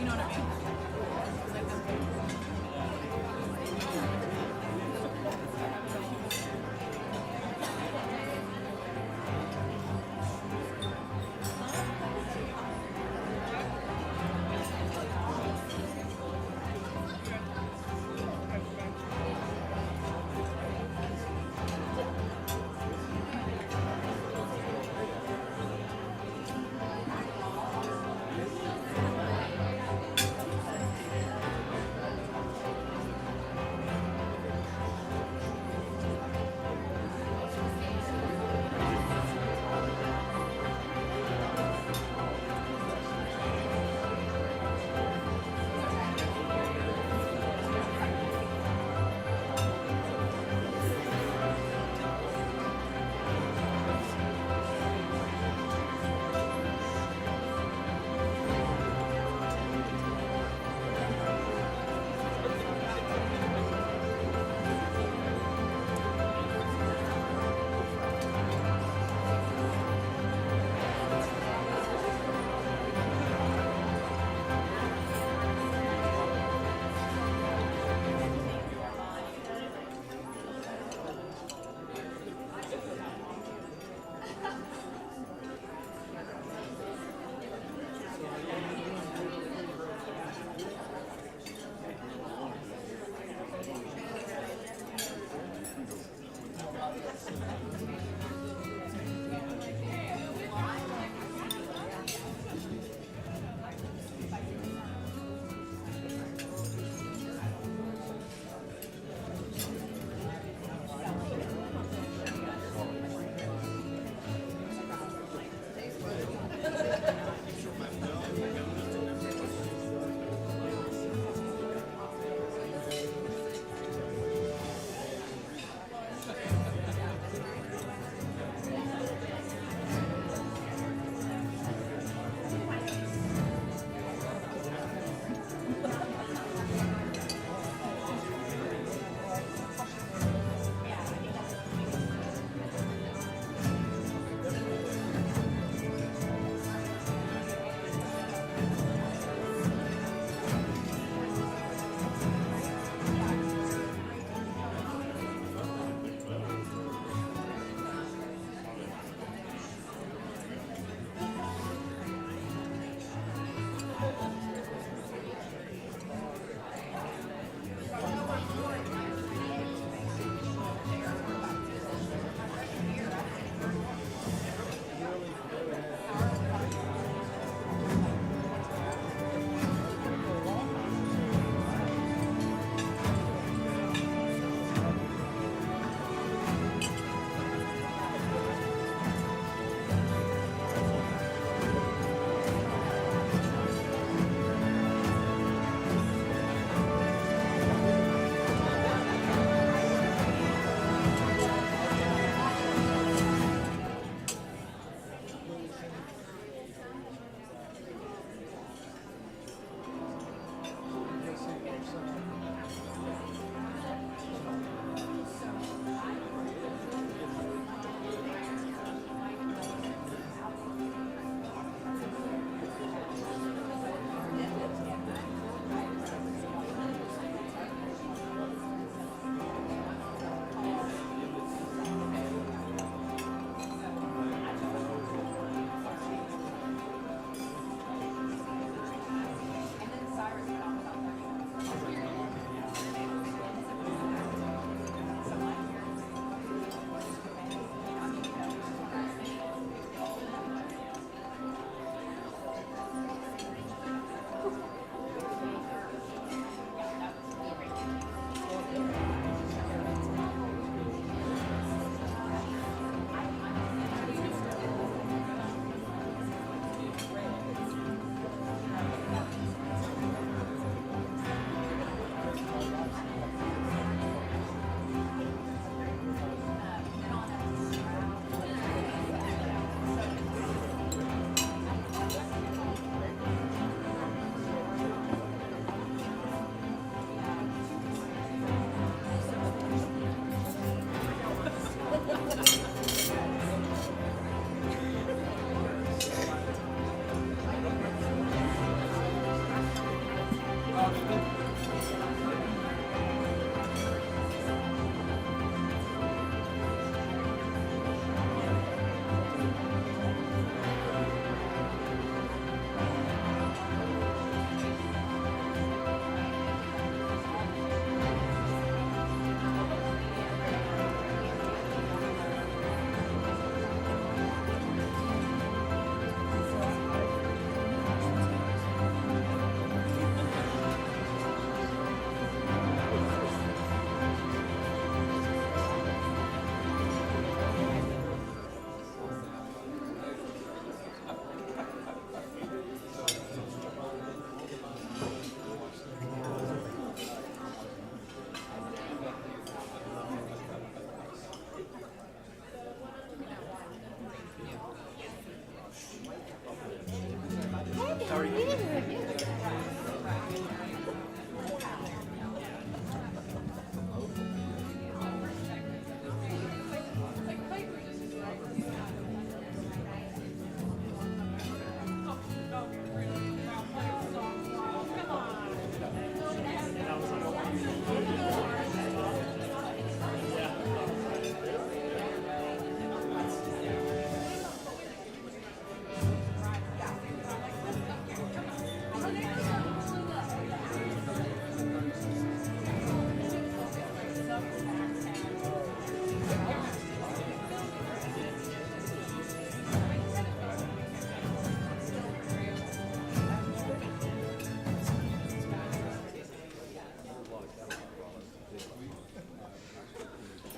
know what I mean? Like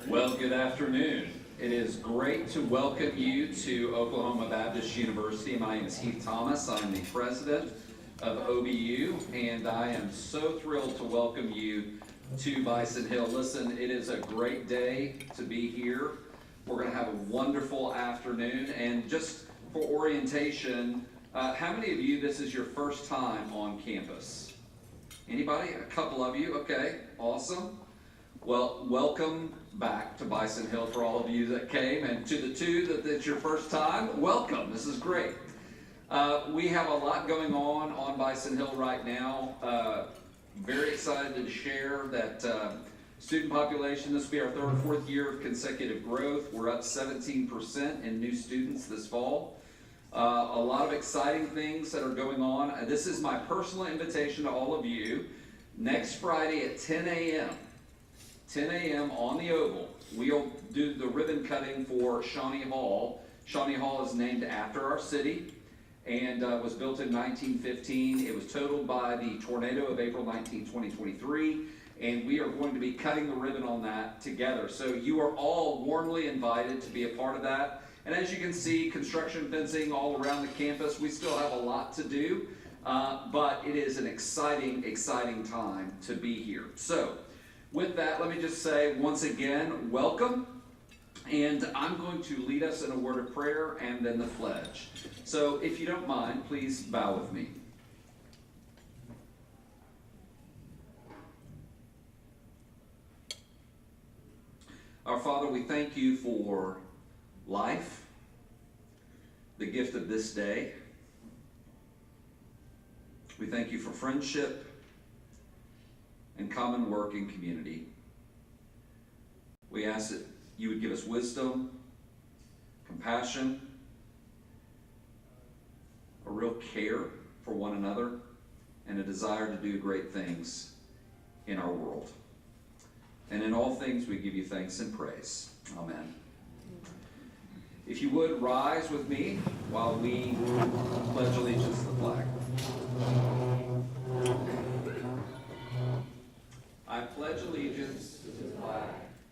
Well, good afternoon. It is great to welcome you to Oklahoma Baptist University. My name is Heath Thomas. I'm the president of OBU, and I am so thrilled to welcome you to Bison Hill. Listen, it is a great day to be here. We're going to have a wonderful afternoon, and just for orientation, how many of you, this is your first time on campus? Anybody? A couple of you? Okay, awesome. Well, welcome back to Bison Hill for all of you that came, and to the two that's your first time, welcome. This is great. We have a lot going on Bison Hill right now. Very excited to share that student population, this will be our third or fourth year of consecutive growth. We're up 17% in new students this fall. A lot of exciting things that are going on. This is my personal invitation to all of you. Next Friday at 10 a.m. 10 a.m. on the Oval, we'll do the ribbon cutting for Shawnee Hall. Shawnee Hall is named after our city and was built in 1915. It was totaled by the tornado of April 19, 2023, and we are going to be cutting the ribbon on that together. So you are all warmly invited to be a part of that. And as you can see, construction fencing all around the campus. We still have a lot to do, but it is an exciting, exciting time to be here. So with that, let me just say once again, welcome. And I'm going to lead us in a word of prayer and then the pledge. So if you don't mind, please bow with me. Our Father, we thank you for life, the gift of this day. We thank you for friendship and common work and community. We ask that you would give us wisdom, compassion, a real care for one another, and a desire to do great things in our world. And in all things we give you thanks and praise. Amen. If you would, rise with me while we pledge allegiance to the flag. I pledge allegiance to the flag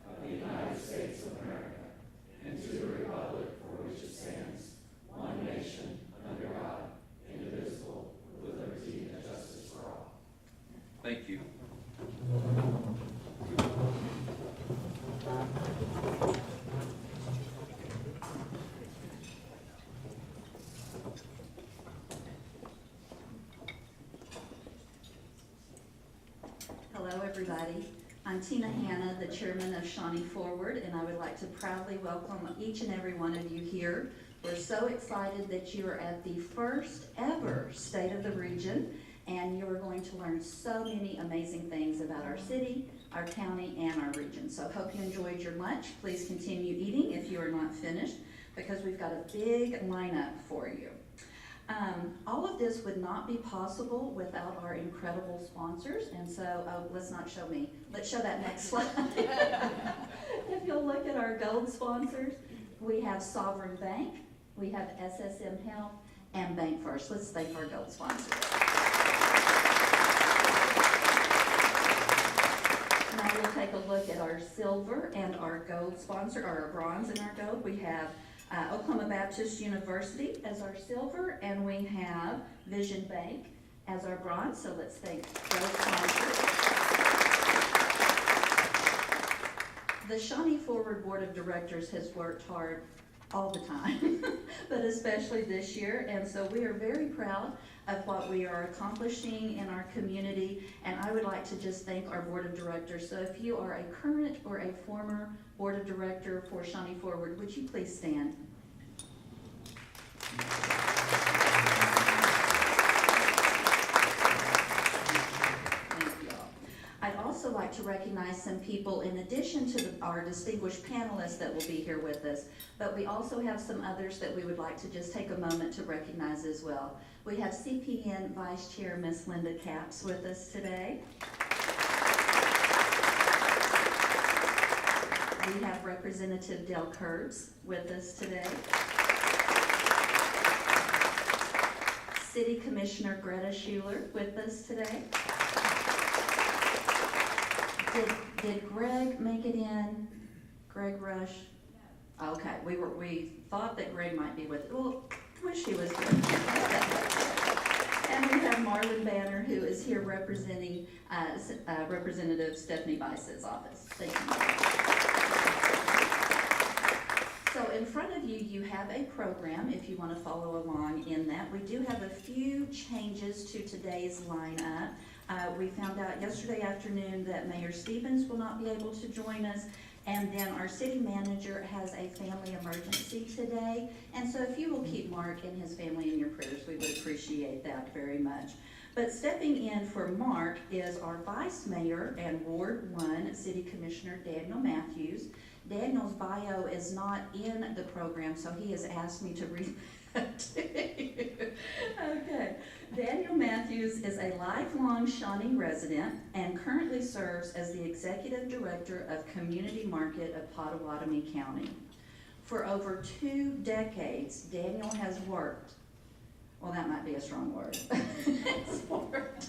of the United States of America and to the republic for which it stands, one nation, under God, indivisible, with liberty and justice for all. Thank you. Hello, everybody. I'm Tina Hanna, the chairman of Shawnee Forward, and I would like to proudly welcome each and every one of you here. We're so excited that you are at the first ever State of the Region, and you are going to learn learn so many amazing things about our city, our county, and our region. So hope you enjoyed your lunch. Please continue eating if you are not finished, because we've got a big lineup for you. All of this would not be possible without our incredible sponsors, and so, let's not show me. Let's show that next slide. If you'll look at our gold sponsors, we have Sovereign Bank, we have SSM Health, and Bank First. Let's thank our gold sponsors. Now we'll take a look at our silver and our gold sponsor, or our bronze and our gold. We have Oklahoma Baptist University as our silver, and we have Vision Bank as our bronze. So let's thank those sponsors. The Shawnee Forward Board of Directors has worked hard all the time, but especially this year, and so we are very proud of what we are accomplishing in our community, and I would like to just thank our Board of Directors. So if you are a current or a former Board of Director for Shawnee Forward, would you please stand? I'd also like to recognize some people in addition to our distinguished panelists that will be here with us, but we also have some others that we would like to just take a moment to recognize as well. We have CPN Vice Chair Ms. Linda Capps with us today. We have Representative Del Curbs with us today. City Commissioner Greta Schuler with us today. Did Greg make it in? Greg Rush? Okay, we thought that Greg might be with, well, wish he was here. And we have Marlon Banner, who is here representing Representative Stephanie Bice's office. Thank you. So in front of you, you have a program if you want to follow along in that. We do have a few changes to today's lineup. We found out yesterday afternoon that Mayor Stevens will not be able to join us, and then our city manager has a family emergency today. And so if you will keep Mark and his family in your prayers, we would appreciate that very much. But stepping in for Mark is our Vice Mayor and Ward 1 City Commissioner Daniel Matthews. Daniel's bio is not in the program, so he has asked me to read that to you. Okay. Daniel Matthews is a lifelong Shawnee resident and currently serves as the Executive Director of Community Market of Potawatomi County. For over 2 decades, Daniel has worked, well, that might be a strong word, has worked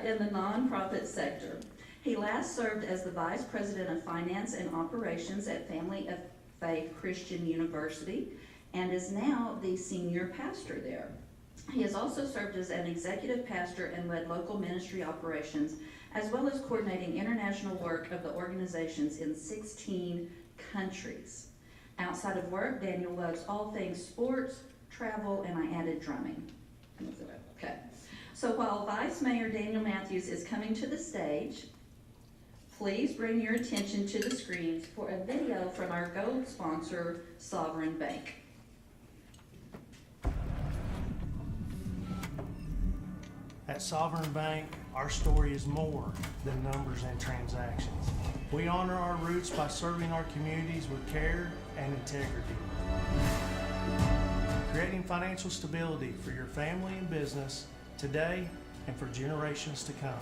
in the nonprofit sector. He last served as the Vice President of Finance and Operations at Family of Faith Christian University and is now the Senior Pastor there. He has also served as an executive pastor and led local ministry operations, as well as coordinating international work of the organizations in 16 countries. Outside of work, Daniel loves all things sports, travel, and I added drumming. Okay. So while Vice Mayor Daniel Matthews is coming to the stage, please bring your attention to the screens for a video from our gold sponsor, Sovereign Bank. At Sovereign Bank, our story is more than numbers and transactions. We honor our roots by serving our communities with care and integrity. Creating financial stability for your family and business today and for generations to come.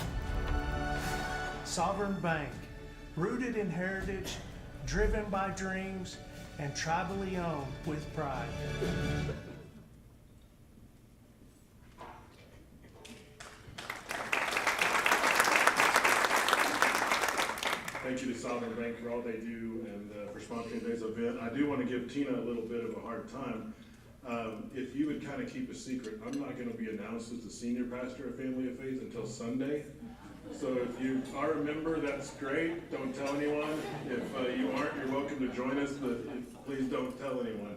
Sovereign Bank, rooted in heritage, driven by dreams, and tribally owned with pride. Thank you to Sovereign Bank for all they do and for sponsoring today's event. I do want to give Tina a little bit of a hard time. If you would kind of keep a secret, I'm not going to be announced as the senior pastor of Family of Faith until Sunday. So if you are a member, that's great. Don't tell anyone. If you aren't, you're welcome to join us, but please don't tell anyone.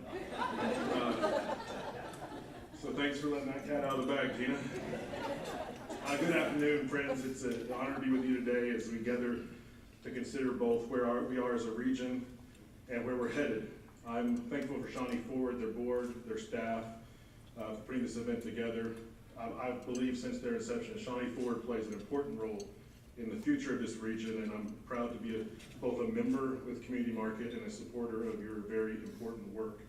So thanks for letting that cat out of the bag, Tina. Good afternoon, friends. It's an honor to be with you today as we gather to consider both where we are as a region and where we're headed. I'm thankful for Shawnee Forward, their board, their staff, for putting this event together. I believe since their inception, Shawnee Forward plays an important role in the future of this region, and I'm proud to be both a member with Community Market and a supporter of your very important work.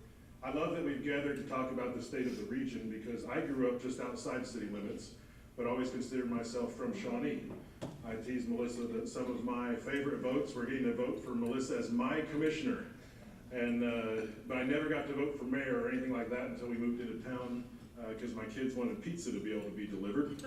I love that we've gathered to talk about the state of the region because I grew up just outside city limits, but always considered myself from Shawnee. I teased Melissa that some of my favorite votes were getting a vote for Melissa as my commissioner. But I never got to vote for mayor or anything like that until we moved into town because my kids wanted pizza to be able to be delivered.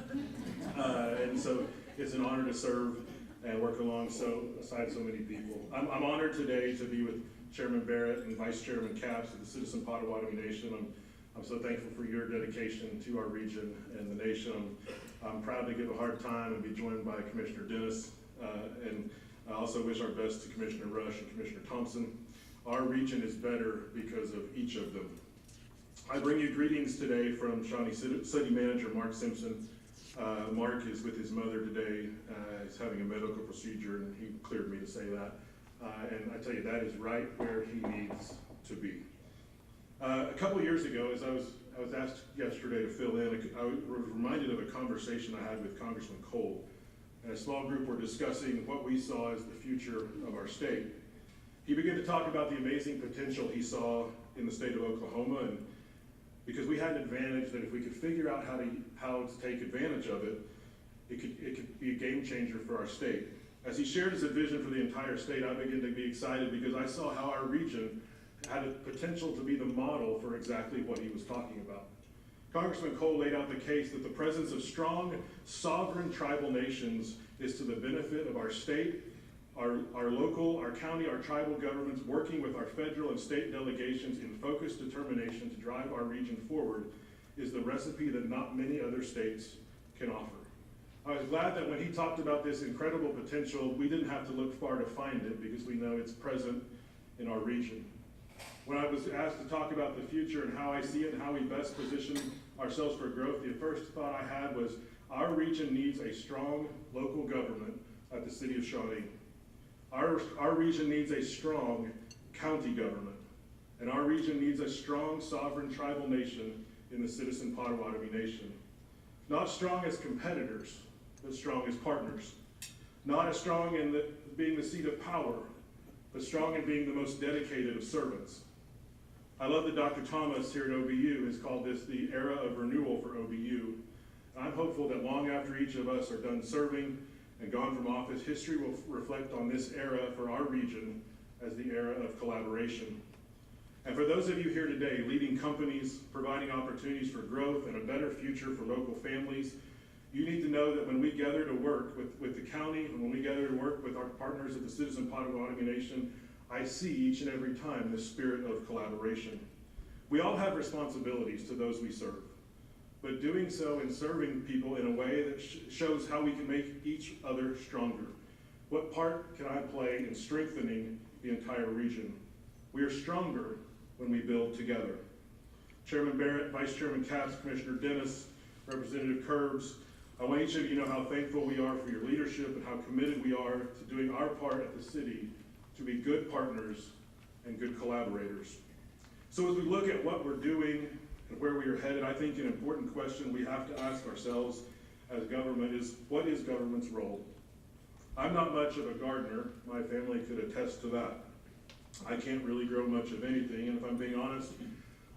And so it's an honor to serve and work alongside so many people. I'm honored today to be with Chairman Barrett and Vice Chairman Capps of the Citizen Potawatomi Nation. I'm so thankful for your dedication to our region and the nation. I'm proud to give a hard time and be joined by Commissioner Dennis. And I also wish our best to Commissioner Rush and Commissioner Thompson. Our region is better because of each of them. I bring you greetings today from Shawnee City Manager Mark Simpson. Mark is with his mother today. He's having a medical procedure and he cleared me to say that. And I tell you, that is right where he needs to be. A couple years ago, as I was asked yesterday to fill in, I was reminded of a conversation I had with Congressman Cole. And a small group were discussing what we saw as the future of our state. He began to talk about the amazing potential he saw in the state of Oklahoma, and because we had an advantage that if we could figure out how to take advantage of it, it could be a game changer for our state. As he shared his vision for the entire state, I began to be excited because I saw how our region had a potential to be the model for exactly what he was talking about. Congressman Cole laid out the case that the presence of strong, sovereign tribal nations is to the benefit of our state, our local, our county, our tribal governments working with our federal and state delegations in focused determination to drive our region forward is the recipe that not many other states can offer. I was glad that when he talked about this incredible potential, we didn't have to look far to find it because we know it's present in our region. When I was asked to talk about the future and how I see it and how we best position ourselves for growth, the first thought I had was our region needs a strong local government at the City of Shawnee. Our region needs a strong county government, and our region needs a strong sovereign tribal nation in the Citizen Potawatomi Nation. Not strong as competitors, but strong as partners. Not as strong in being the seat of power, but strong in being the most dedicated of servants. I love that Dr. Thomas here at OBU has called this the era of renewal for OBU. And I'm hopeful that long after each of us are done serving and gone from office, history will reflect on this era for our region as the era of collaboration. And for those of you here today, leading companies, providing opportunities for growth and a better future for local families, you need to know that when we gather to work with the county, and when we gather to work with our partners at the Citizen Potawatomi Nation, I see each and every time this spirit of collaboration. We all have responsibilities to those we serve, but doing so and serving people in a way that shows how we can make each other stronger. What part can I play in strengthening the entire region? We are stronger when we build together. Chairman Barrett, Vice Chairman Capps, Commissioner Dennis, Representative Curbs, I want each of you to know how thankful we are for your leadership and how committed we are to doing our part at the city to be good partners and good collaborators. So as we look at what we're doing and where we are headed, I think an important question we have to ask ourselves as government is, what is government's role? I'm not much of a gardener. My family could attest to that. I can't really grow much of anything, and if I'm being honest,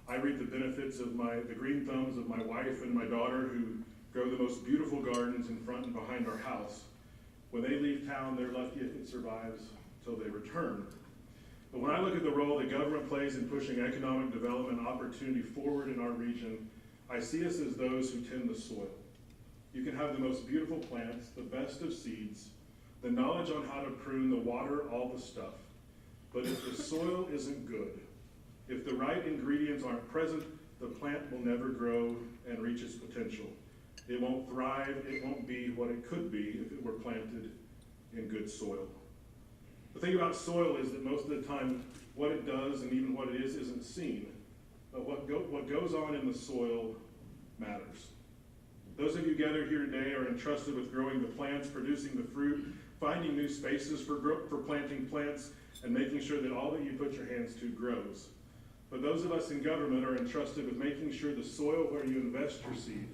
I reap the benefits of the green thumbs of my wife and my daughter who grow the most beautiful gardens in front and behind our house. When they leave town, they're lucky if it survives till they return. But when I look at the role that government plays in pushing economic development and opportunity forward in our region, I see us as those who tend the soil. You can have the most beautiful plants, the best of seeds, the knowledge on how to prune, the water, all the stuff. But if the soil isn't good, if the right ingredients aren't present, the plant will never grow and reach its potential. It won't thrive, it won't be what it could be if it were planted in good soil. The thing about soil is that most of the time, what it does and even what it is isn't seen. But what goes on in the soil matters. Those of you gathered here today are entrusted with growing the plants, producing the fruit, finding new spaces for planting plants, and making sure that all that you put your hands to grows. But those of us in government are entrusted with making sure the soil where you invest your seed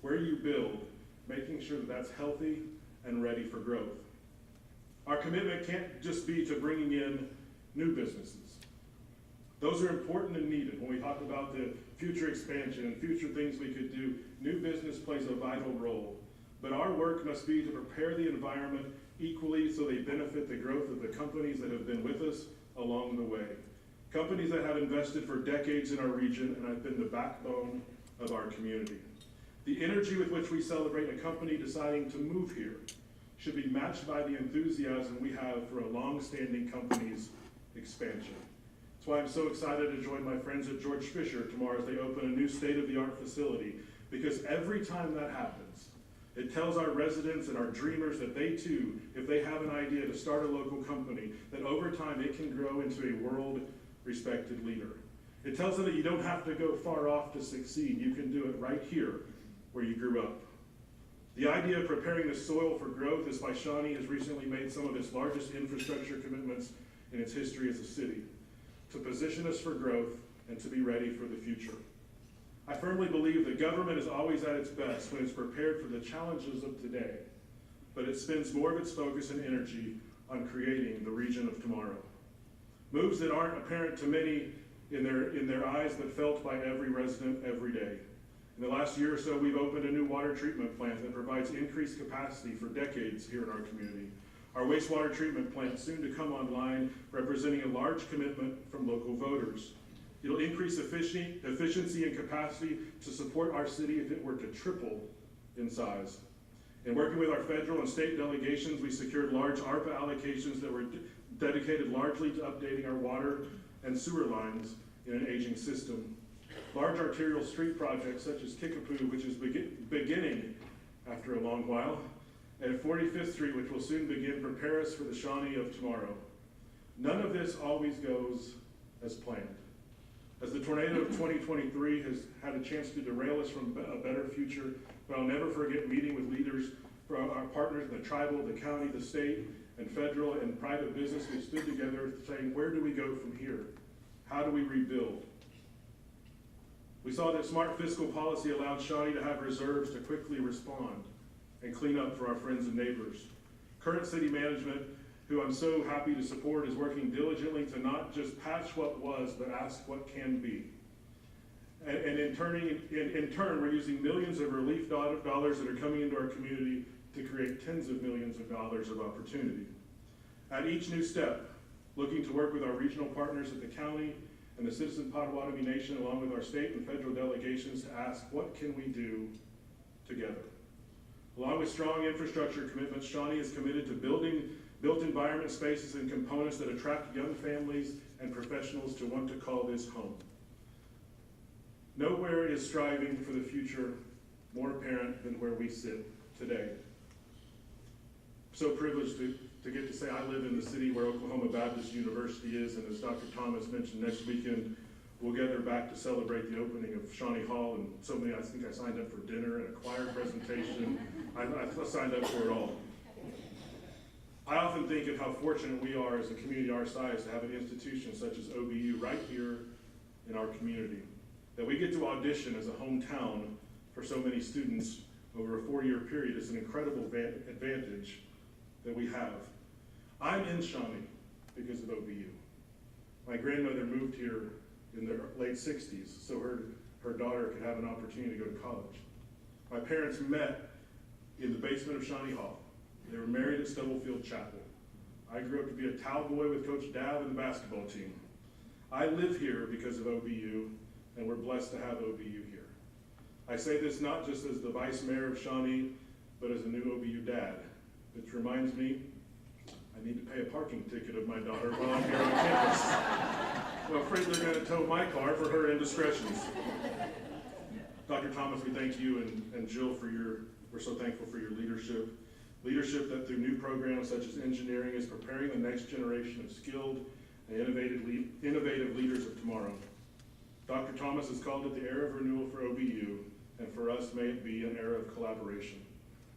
where you build, making sure that that's healthy and ready for growth. Our commitment can't just be to bringing in new businesses. Those are important and needed. When we talk about the future expansion and future things we could do, new business plays a vital role. But our work must be to prepare the environment equally so they benefit the growth of the companies that have been with us along the way. Companies that have invested for decades in our region and have been the backbone of our community. The energy with which we celebrate a company deciding to move here should be matched by the enthusiasm we have for a long-standing company's expansion. That's why I'm so excited to join my friends at George Fisher tomorrow as they open a new state-of-the-art facility, because every time that happens, it tells our residents and our dreamers that they too, if they have an idea to start a local company, that over time it can grow into a world-respected leader. It tells them that you don't have to go far off to succeed. You can do it right here where you grew up. The idea of preparing the soil for growth is why Shawnee has recently made some of its largest infrastructure commitments in its history as a city, to position us for growth and to be ready for the future. I firmly believe that government is always at its best when it's prepared for the challenges of today, but it spends more of its focus and energy on creating the region of tomorrow. Moves that aren't apparent to many in their eyes, but felt by every resident every day. In the last year or so, we've opened a new water treatment plant that provides increased capacity for decades here in our community. Our wastewater treatment plant, soon to come online, representing a large commitment from local voters. It'll increase efficiency and capacity to support our city if it were to triple in size. In working with our federal and state delegations, we secured large ARPA allocations that were dedicated largely to updating our water and sewer lines in an aging system. Large arterial street projects such as Kickapoo, which is beginning after a long while, and 45th Street, which will soon begin, prepare us for the Shawnee of tomorrow. None of this always goes as planned. As the tornado of 2023 has had a chance to derail us from a better future, but I'll never forget meeting with leaders from our partners in the tribal, the county, the state, and federal and private business. We stood together saying, where do we go from here? How do we rebuild? We saw that smart fiscal policy allowed Shawnee to have reserves to quickly respond and clean up for our friends and neighbors. Current city management, who I'm so happy to support, is working diligently to not just patch what was, but ask what can be. And in turn, we're using millions of relief dollars that are coming into our community to create tens of millions of dollars of opportunity. At each new step, looking to work with our regional partners at the county and the Citizen Potawatomi Nation, along with our state and federal delegations, to ask, what can we do together? Along with strong infrastructure commitments, Shawnee is committed to building built environment spaces and components that attract young families and professionals to want to call this home. Nowhere is striving for the future more apparent than where we sit today. So privileged to get to say I live in the city where Oklahoma Baptist University is, and as Dr. Thomas mentioned, next weekend we'll gather back to celebrate the opening of Shawnee Hall, and so many, I think I signed up for dinner and a choir presentation. I signed up for it all. I often think of how fortunate we are as a community our size to have an institution such as OBU right here in our community, that we get to audition as a hometown for so many students over a 4-year period is an incredible advantage that we have. I'm in Shawnee because of OBU. My grandmother moved here in the late 60s, so her daughter could have an opportunity to go to college. My parents met in the basement of Shawnee Hall. They were married at Stubblefield Chapel. I grew up to be a towel boy with Coach Dav and the basketball team. I live here because of OBU, and we're blessed to have OBU here. I say this not just as the vice mayor of Shawnee, but as a new OBU dad, which reminds me I need to pay a parking ticket of my daughter while I'm here on campus. I'm afraid they're going to tow my car for her indiscretions. Dr. Thomas, we thank you and Jill we're so thankful for your leadership. Leadership that through new programs such as engineering is preparing the next generation of skilled and innovative leaders of tomorrow. Dr. Thomas has called it the era of renewal for OBU, and for us may it be an era of collaboration.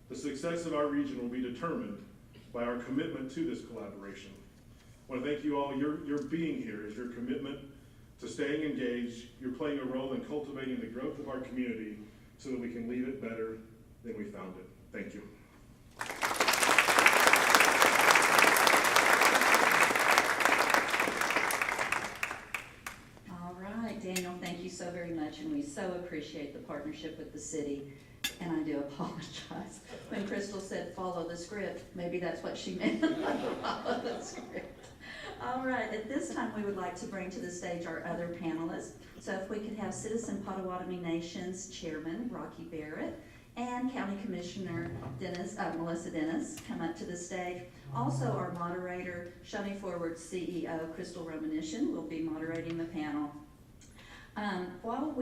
The success of our region will be determined by our commitment to this collaboration. I want to thank you all. Your being here is your commitment to staying engaged. You're playing a role in cultivating the growth of our community so that we can leave it better than we found it. Thank you. All right, Daniel, thank you so very much, and we so appreciate the partnership with the city. And I do apologize. When Crystal said follow the script, maybe that's what she meant, follow the script. All right, at this time, we would like to bring to the stage our other panelists. So if we could have Citizen Potawatomi Nation's Chairman, Rocky Barrett, and County Commissioner Melissa Dennis come up to the stage. Also, our moderator, Shawnee Forward CEO, Crystal Romanishin, will be moderating the panel. While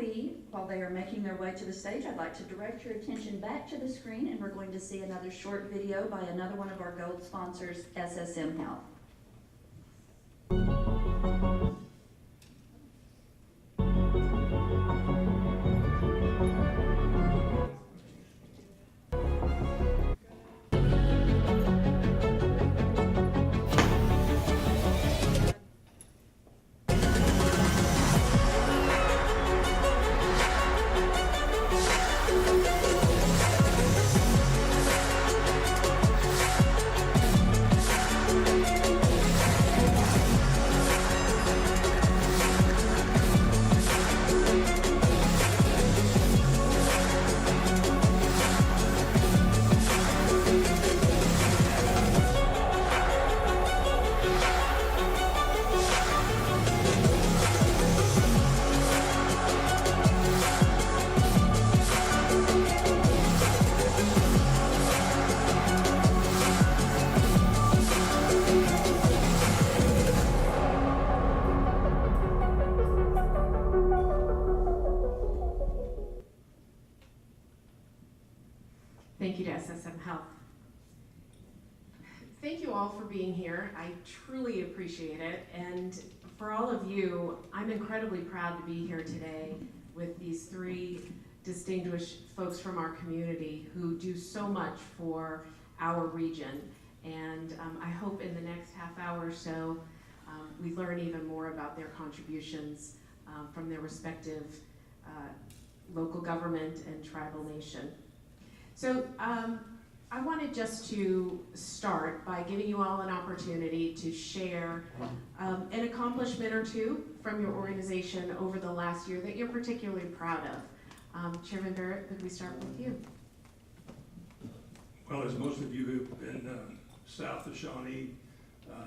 they are making their way to the stage, I'd like to direct your attention back to the screen, and we're going to see another short video by another one of our gold sponsors, SSM Health. Thank you to SSM Health. Thank you all for being here. I truly appreciate it. And for all of you, I'm incredibly proud to be here today with these three distinguished folks from our community who do so much for our region. And I hope in the next half hour or so, we learn even more about their contributions from their respective local government and tribal nation. So I wanted just to start by giving you all an opportunity to share an accomplishment or two from your organization over the last year that you're particularly proud of. Chairman Barrett, could we start with you? Well, as most of you who've been south of Shawnee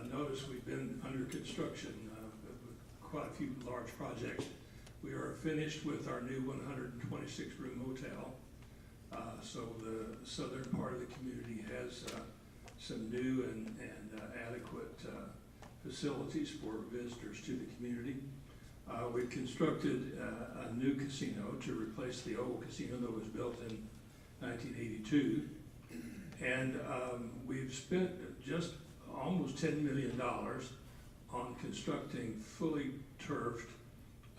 notice, we've been under construction with quite a few large projects. We are finished with our new 126-room hotel. So the southern part of the community has some new and adequate facilities for visitors to the community. We've constructed a new casino to replace the old casino that was built in 1982. And we've spent just almost $10 million on constructing fully turfed,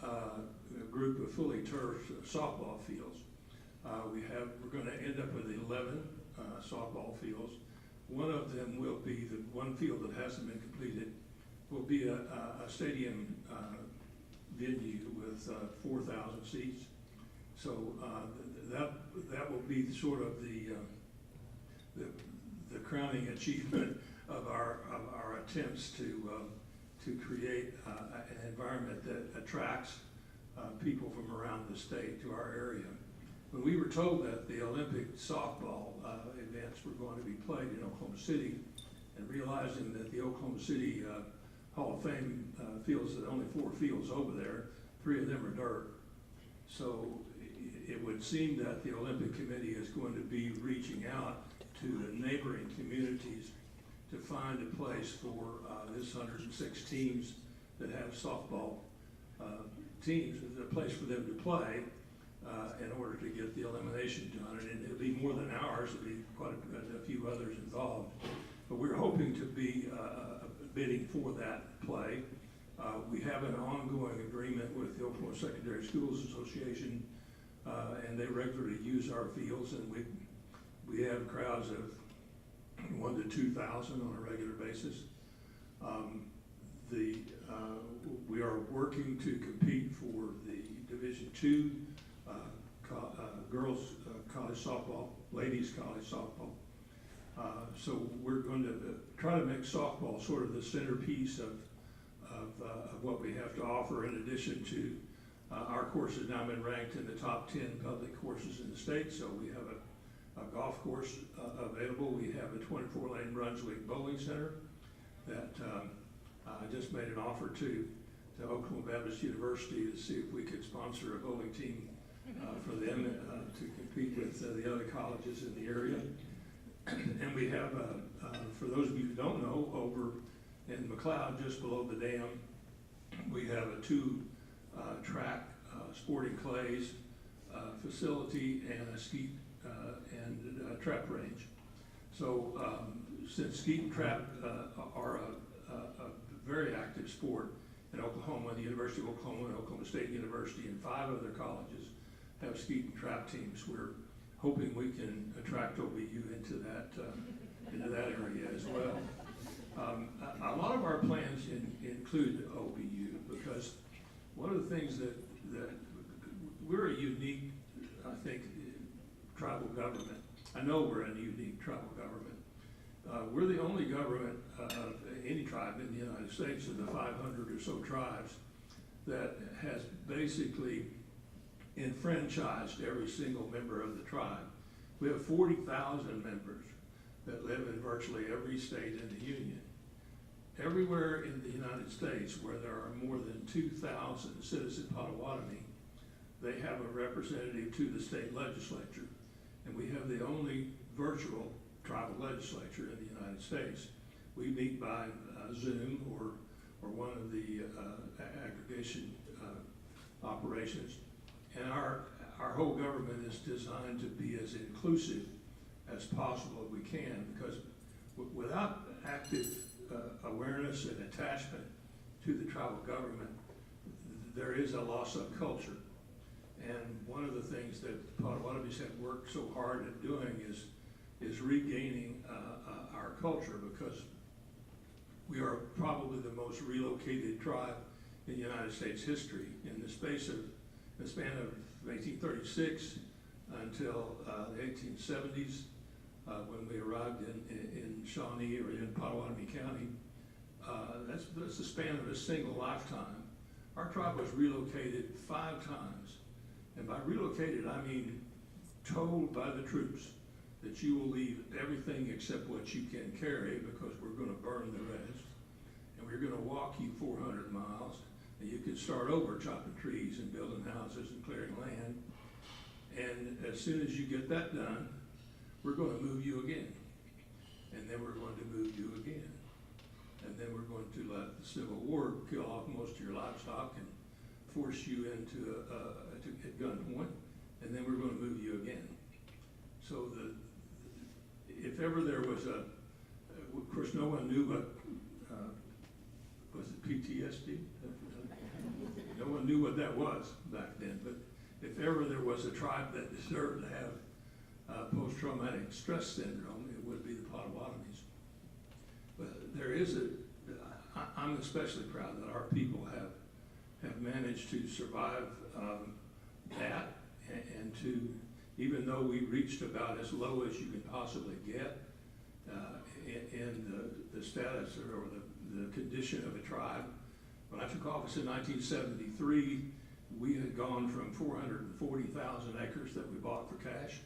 a group of fully turfed softball fields. We're going to end up with 11 softball fields. One of them will be, the one field that hasn't been completed, will be a stadium venue with 4,000 seats. So that will be sort of the crowning achievement of our attempts to create an environment that attracts people from around the state to our area. When we were told that the Olympic softball events were going to be played in Oklahoma City, and realizing that the Oklahoma City Hall of Fame fields, that only 4 fields over there, 3 of them are dirt. So it would seem that the Olympic Committee is going to be reaching out to the neighboring communities to find a place for this 106 teams that have softball teams, a place for them to play in order to get the elimination done. And it'll be more than ours, it'll be quite a few others involved. But we're hoping to be bidding for that play. We have an ongoing agreement with the Oklahoma Secondary Schools Association, and they regularly use our fields, and we have crowds of 1,000 to 2,000 on a regular basis. We are working to compete for the Division II girls college softball, ladies college softball. So we're going to try to make softball sort of the centerpiece of what we have to offer, in addition to our course has now been ranked in the top 10 public courses in the state. So we have a golf course available. We have a 24-lane Brunswick bowling center that I just made an offer to Oklahoma Baptist University to see if we could sponsor a bowling team for them to compete with the other colleges in the area. And we have, for those of you who don't know, over in McLeod, just below the dam, we have a two-track sporting clays facility and a skeet and trap range. So since skeet and trap are a very active sport in Oklahoma, the University of Oklahoma and Oklahoma State University and 5 other colleges have skeet and trap teams. We're hoping we can attract OBU into that area as well. A lot of our plans include OBU, because one of the things that we're a unique, I think, tribal government. I know we're a unique tribal government. We're the only government of any tribe in the United States, of the 500 or so tribes, that has basically enfranchised every single member of the tribe. We have 40,000 members that live in virtually every state in the Union. Everywhere in the United States where there are more than 2,000 Citizen Potawatomi, they have a representative to the state legislature. And we have the only virtual tribal legislature in the United States. We meet by Zoom or one of the aggregation operations. And our whole government is designed to be as inclusive as possible as we can, because without active awareness and attachment to the tribal government, there is a loss of culture. And one of the things that the Potawatomis have worked so hard at doing is regaining our culture, because we are probably the most relocated tribe in United States history. In the span of 1836 until the 1870s, when we arrived in Shawnee or in Pottawatomie County, that's the span of a single lifetime. Our tribe was relocated 5 times. And by relocated, I mean told by the troops that you will leave everything except what you can carry, because we're going to burn the rest. And we're going to walk you 400 miles, and you can start over chopping trees and building houses and clearing land. And as soon as you get that done, we're going to move you again. And then we're going to move you again. And then we're going to let the Civil War kill off most of your livestock and force you into at gunpoint, and then we're going to move you again. So if ever there was of course no one knew what, was it PTSD? No one knew what that was back then, but if ever there was a tribe that deserved to have post-traumatic stress syndrome, it would be the Potawatomis. But there is I'm especially proud that our people have managed to survive that, and to, even though we reached about as low as you can possibly get in the status or the condition of a tribe. When I took office in 1973, we had gone from 440,000 acres that we bought for cash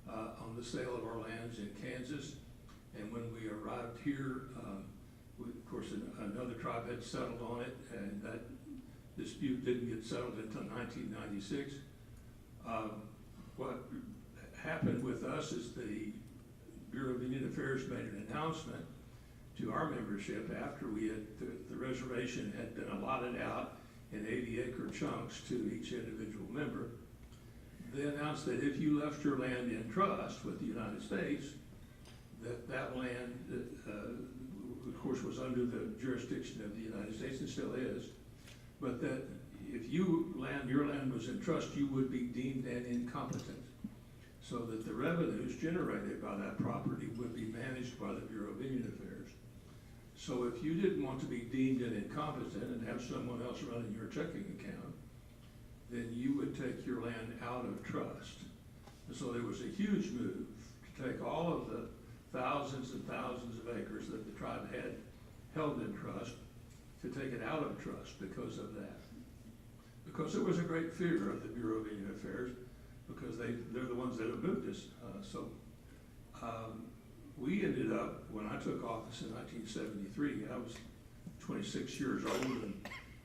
on the sale of our lands in Kansas. And when we arrived here, of course, another tribe had settled on it, and that dispute didn't get settled until 1996. What happened with us is the Bureau of Indian Affairs made an announcement to our membership after we had, the reservation had been allotted out in 80-acre chunks to each individual member. They announced that if you left your land in trust with the United States, that land, of course, was under the jurisdiction of the United States and still is, but that if your land was in trust, you would be deemed an incompetent, so that the revenues generated by that property would be managed by the Bureau of Indian Affairs. So if you didn't want to be deemed an incompetent and have someone else running your checking account, then you would take your land out of trust. And so there was a huge move to take all of the thousands and thousands of acres that the tribe had held in trust, to take it out of trust because of that. Because there was a great fear of the Bureau of Indian Affairs, because they're the ones that have moved us. We ended up, when I took office in 1973, I was 26 years old,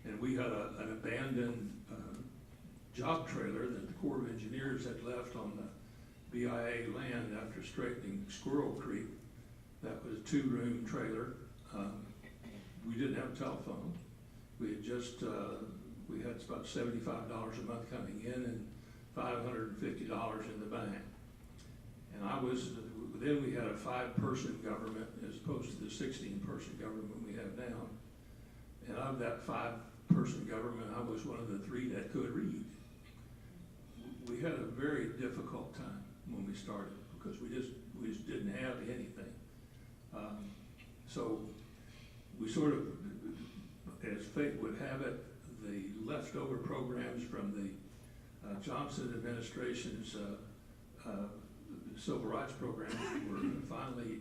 and we had an abandoned job trailer that the Corps of Engineers had left on the BIA land after straightening Squirrel Creek. That was a 2-room trailer. We didn't have a telephone. We had just, we had about $75 a month coming in and $550 in the bank. And then we had a 5-person government as opposed to the 16-person government we have now. And of that 5-person government, I was one of the 3 that could read. We had a very difficult time when we started because we just didn't have anything. So we sort of, as fate would have it, the leftover programs from the Johnson administration's civil rights programs were finally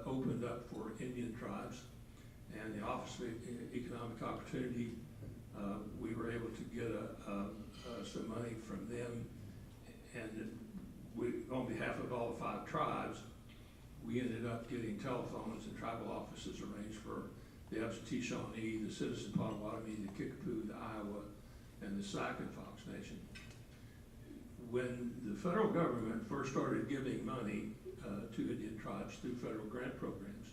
opened up for Indian tribes, and the Office of Economic Opportunity, we were able to get some money from them, and on behalf of all 5 tribes, we ended up getting telephones and tribal offices arranged for the absentee Shawnee, the Citizen Potawatomi, the Kickapoo, the Iowa, and the Sac and Fox Nation. When the federal government first started giving money to Indian tribes through federal grant programs,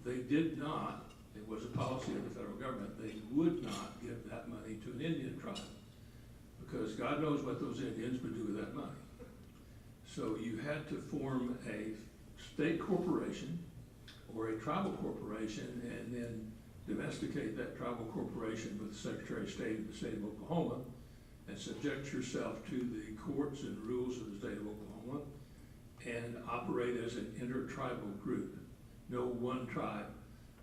they did not, it was a policy of the federal government, they would not give that money to an Indian tribe because God knows what those Indians would do with that money. So you had to form a state corporation or a tribal corporation and then domesticate that tribal corporation with the Secretary of State of the state of Oklahoma and subject yourself to the courts and rules of the state of Oklahoma and operate as an intertribal group. No one tribe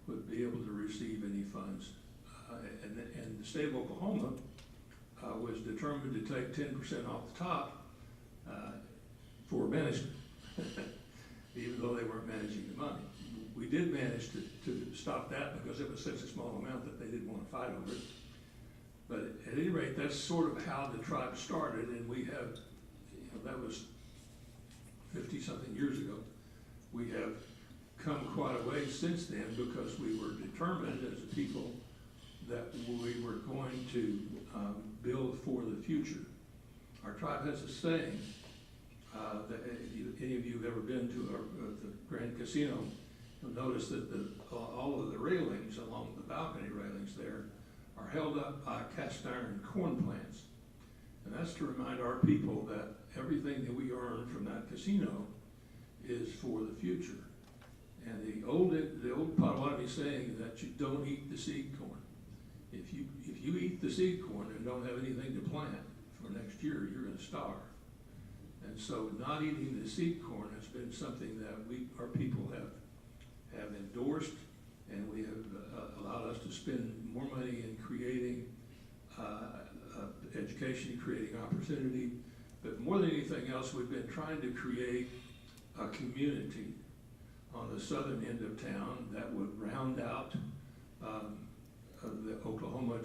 would be able to receive any funds. And the state of Oklahoma was determined to take 10% off the top for management, even though they weren't managing the money. We did manage to stop that because it was such a small amount that they didn't want to fight over it. But at any rate, that's sort of how the tribe started, and we have, that was 50-something years ago. We have come quite a way since then because we were determined as a people that we were going to build for the future. Our tribe has a saying that any of you have ever been to the Grand Casino, you'll notice that all of the railings along the balcony railings there are held up by cast iron corn plants. And that's to remind our people that everything that we earn from that casino is for the future. And the old Potawatomi saying that you don't eat the seed corn. If you eat the seed corn and don't have anything to plant for next year, you're going to starve. And so not eating the seed corn has been something that our people have endorsed, and we have allowed us to spend more money in creating education, creating opportunity. But more than anything else, we've been trying to create a community on the southern end of town that would round out the Oklahoma,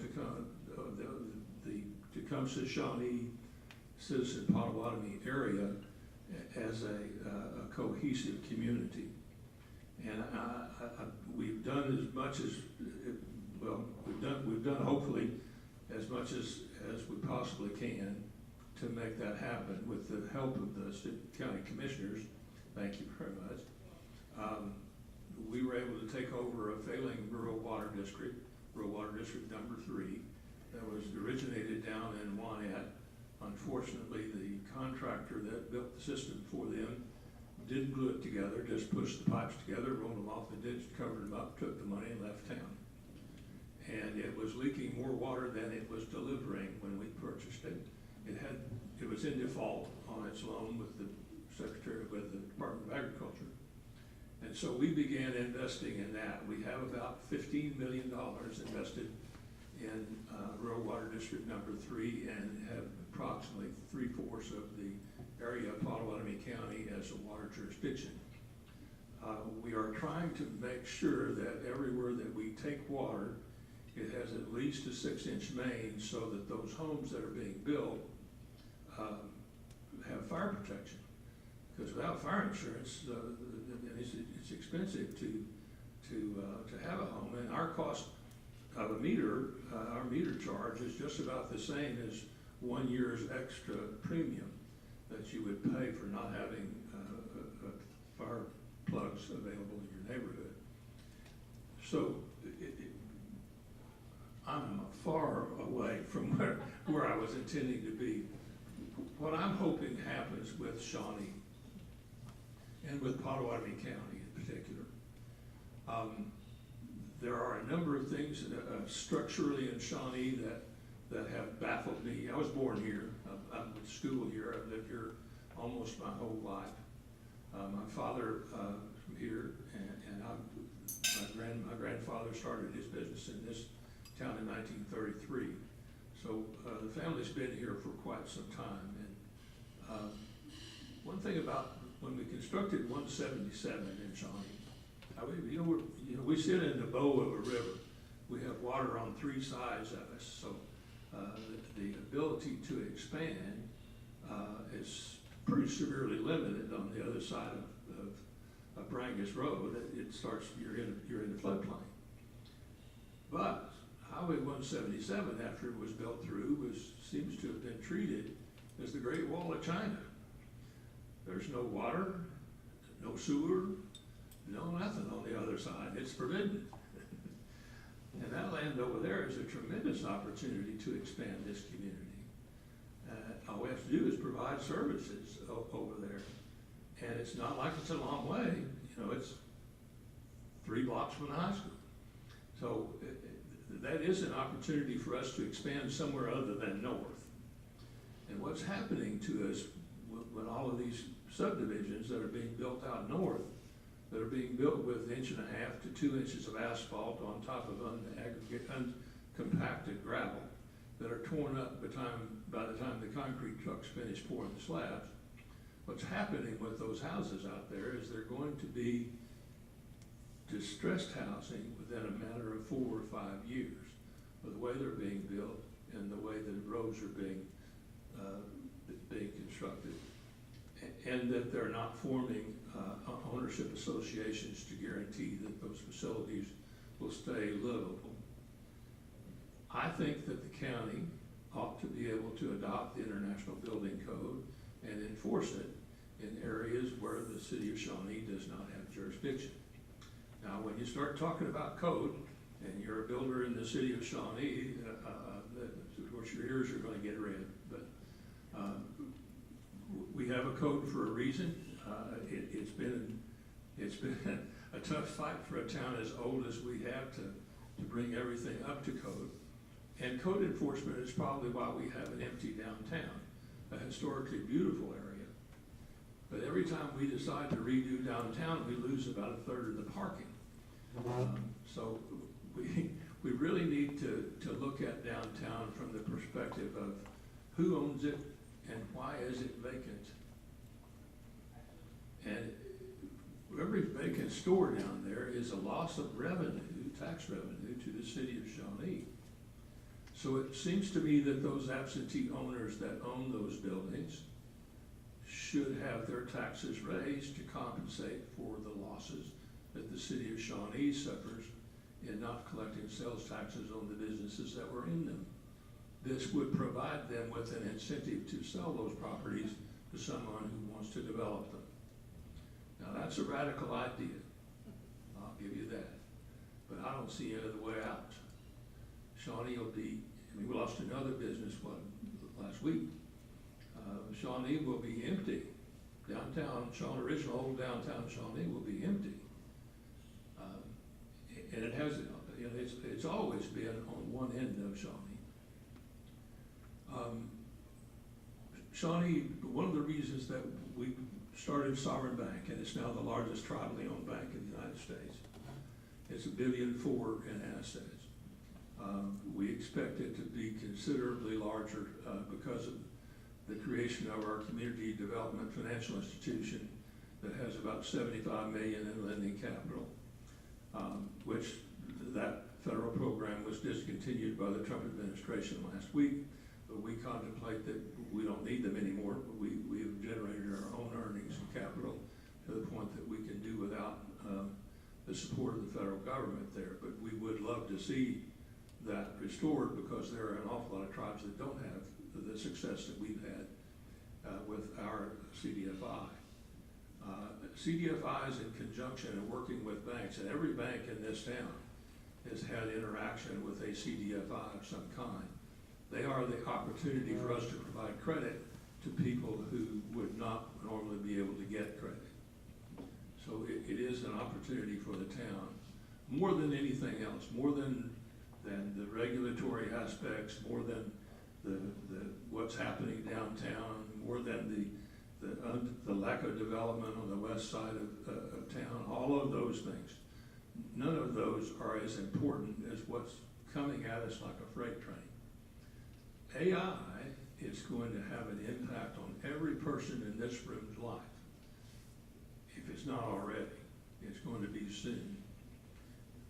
the Tecumseh, Shawnee, Citizen Potawatomi area as a cohesive community. And we've done as much as, well, we've done hopefully as much as we possibly can to make that happen with the help of the county commissioners. Thank you very much. We were able to take over a failing rural water district number 3, that was originated down in Wanette. Unfortunately, the contractor that built the system for them didn't glue it together, just pushed the pipes together, rolled them off the ditch, covered them up, took the money, and left town. And it was leaking more water than it was delivering when we purchased it. It was in default on its loan with the Department of Agriculture. And so we began investing in that. We have about $15 million invested in Rural Water District number 3 and have approximately 3/4 of the area of Potawatomi County as a water jurisdiction. We are trying to make sure that everywhere that we take water, it has at least a 6-inch main so that those homes that are being built have fire protection. Because without fire insurance, it's expensive to have a home. And our cost of a meter, our meter charge is just about the same as 1 year's extra premium that you would pay for not having fire plugs available in your neighborhood. So I'm far away from where I was intending to be. What I'm hoping happens with Shawnee and with Potawatomi County in particular, there are a number of things structurally in Shawnee that have baffled me. I was born here. I went to school here. I've lived here almost my whole life. My father from here, and my grandfather started his business in this town in 1933. So the family's been here for quite some time. And one thing about when we constructed 177 in Shawnee, we sit in the bow of a river. We have water on 3 sides of us, so the ability to expand is pretty severely limited on the other side of Brangus Road. It starts, you're in the floodplain. But Highway 177, after it was built through, seems to have been treated as the Great Wall of China. There's no water, no sewer, no nothing on the other side. It's forbidden. And that land over there is a tremendous opportunity to expand this community. All we have to do is provide services over there. And it's not like it's a long way. It's 3 blocks from the high school. So that is an opportunity for us to expand somewhere other than north. And what's happening to us when all of these subdivisions that are being built out north, that are being built with 1.5 to 2 inches of asphalt on top of uncompacted gravel that are torn up by the time the concrete trucks finish pouring the slabs. What's happening with those houses out there is they're going to be distressed housing within a matter of 4 or 5 years with the way they're being built and the way the roads are being constructed, and that they're not forming ownership associations to guarantee that those facilities will stay livable. I think that the county ought to be able to adopt the International Building Code and enforce it in areas where the City of Shawnee does not have jurisdiction. Now, when you start talking about code, and you're a builder in the City of Shawnee, of course your ears are going to get red, but we have a code for a reason. It's been a tough fight for a town as old as we have to bring everything up to code. And code enforcement is probably why we have an empty downtown, a historically beautiful area. But every time we decide to redo downtown, we lose about 1/3 of the parking. So we really need to look at downtown from the perspective of who owns it and why is it vacant. And every vacant store down there is a loss of revenue, tax revenue, to the City of Shawnee. So it seems to me that those absentee owners that own those buildings should have their taxes raised to compensate for the losses that the City of Shawnee suffers in not collecting sales taxes on the businesses that were in them. This would provide them with an incentive to sell those properties to someone who wants to develop them. Now, that's a radical idea. I'll give you that. But I don't see any other way out. Shawnee will be, we lost another business, last week. Shawnee will be empty. Downtown Shawnee, original old downtown Shawnee will be empty. And it has, it's always been on one end of Shawnee. Shawnee, one of the reasons that we started Sovereign Bank, and it's now the largest tribally owned bank in the United States. It's $1.4 billion in assets. We expect it to be considerably larger because of the creation of our community development financial institution that has about $75 million in lending capital, which that federal program was discontinued by the Trump administration last week. But we contemplate that we don't need them anymore. We have generated our own earnings and capital to the point that we can do without the support of the federal government there. But we would love to see that restored because there are an awful lot of tribes that don't have the success that we've had with our CDFI. CDFI is in conjunction and working with banks, and every bank in this town has had interaction with a CDFI of some kind. They are the opportunity for us to provide credit to people who would not normally be able to get credit. So it is an opportunity for the town, more than anything else, more than the regulatory aspects, more than what's happening downtown, more than the lack of development on the west side of town, all of those things. None of those are as important as what's coming at us like a freight train. AI is going to have an impact on every person in this room's life. If it's not already, it's going to be soon.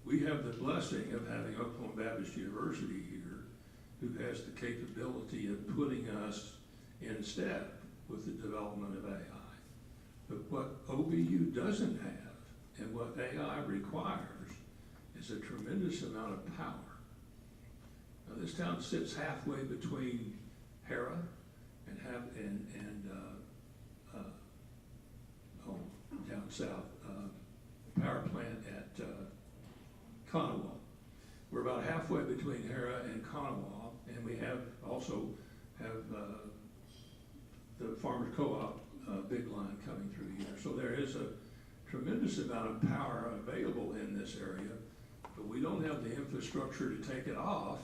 We have the blessing of having Oklahoma Baptist University here, who has the capability of putting us in step with the development of AI. But what OBU doesn't have, and what AI requires, is a tremendous amount of power. Now, this town sits halfway between Hera and down south, power plant at Conowall. We're about halfway between Hera and Conowall, and we also have the Farmers Co-op big line coming through here. So there is a tremendous amount of power available in this area, but we don't have the infrastructure to take it off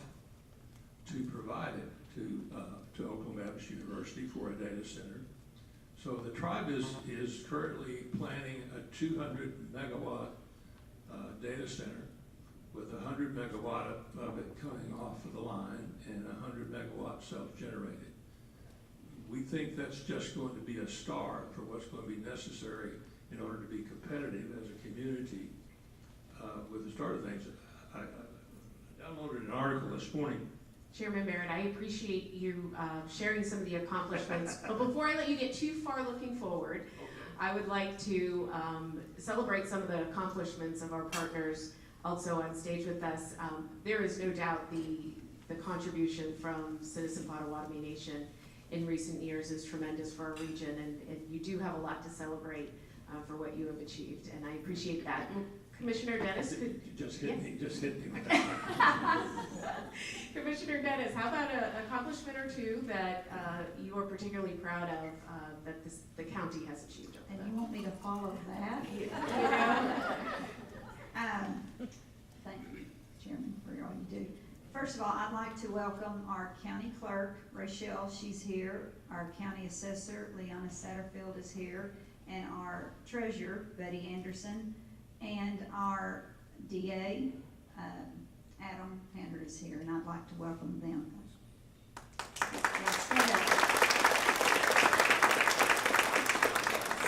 to provide it to Oklahoma Baptist University for a data center. So the tribe is currently planning a 200 megawatt data center with 100 megawatt of it coming off of the line and 100 megawatt self-generated. We think that's just going to be a start for what's going to be necessary in order to be competitive as a community with the start of things. I downloaded an article this morning. Chairman Merritt, I appreciate you sharing some of the accomplishments, but before I let you get too far looking forward, I would like to celebrate some of the accomplishments of our partners also on stage with us. There is no doubt the contribution from Citizen Potawatomi Nation in recent years is tremendous for our region, and you do have a lot to celebrate for what you have achieved, and I appreciate that. Commissioner Dennis, could just hit me with that. Commissioner Dennis, how about an accomplishment or two that you are particularly proud of that the county has achieved? And you want me to follow that? Thank you, Chairman, for all you do. First of all, I'd like to welcome our county clerk, Rachelle, she's here. Our county assessor, Leona Satterfield, is here. And our treasurer, Betty Anderson. And our DA, Adam Pander, is here, and I'd like to welcome them.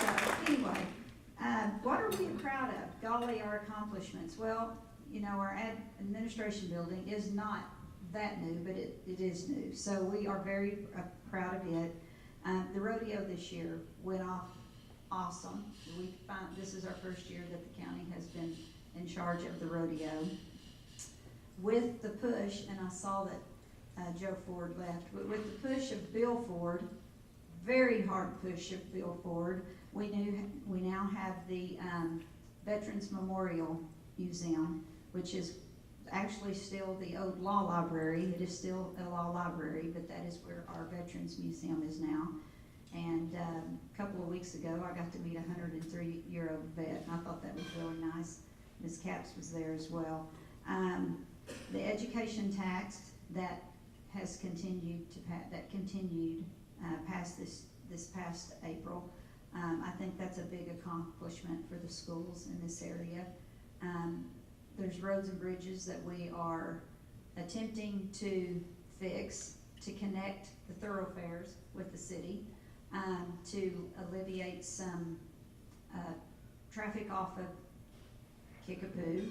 So anyway, what are we proud of? Golly, our accomplishments. Well, you know, our administration building is not that new, but it is new. So we are very proud of it. The rodeo this year went off awesome. This is our first year that the county has been in charge of the rodeo. With the push, and I saw that Joe Ford left, but with the push of Bill Ford, very hard push of Bill Ford, we now have the Veterans Memorial Museum, which is actually still the old law library. It is still a law library, but that is where our Veterans Museum is now. And a couple of weeks ago, I got to meet a 103-year-old vet, and I thought that was really nice. Ms. Capps was there as well. The education tax that has continued past this past April. I think that's a big accomplishment for the schools in this area. There's roads and bridges that we are attempting to fix, to connect the thoroughfares with the city, to alleviate some traffic off of Kickapoo,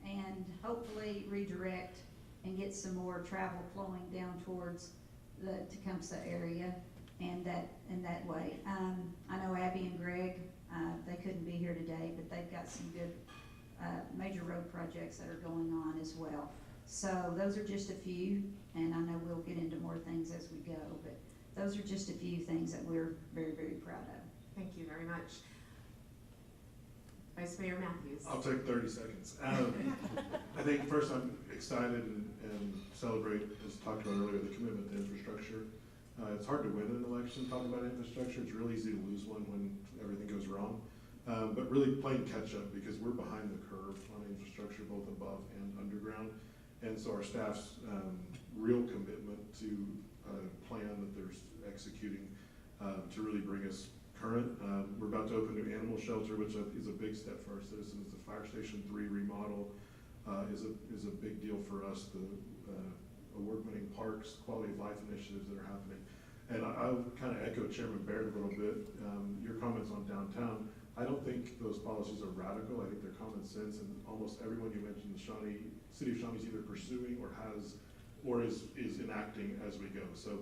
and hopefully redirect and get some more travel flowing down towards the Tecumseh area and that way. I know Abby and Greg, they couldn't be here today, but they've got some good major road projects that are going on as well. So those are just a few, and I know we'll get into more things as we go, but those are just a few things that we're very, very proud of. Thank you very much. Vice Mayor Matthews. I'll take 30 seconds. I think first I'm excited and celebrate, as talked about earlier, the commitment to infrastructure. It's hard to win an election talking about infrastructure. It's really easy to lose one when everything goes wrong. But really playing catch up, because we're behind the curve on infrastructure, both above and underground. And so our staff's real commitment to a plan that they're executing to really bring us current. We're about to open a new animal shelter, which is a big step for our citizens. The Fire Station 3 remodel is a big deal for us. The award-winning parks, quality of life initiatives that are happening. And I'll kind of echo Chairman Baird a little bit. Your comments on downtown, I don't think those policies are radical. I think they're common sense, and almost everyone you mentioned, the City of Shawnee is either pursuing or is enacting as we go. So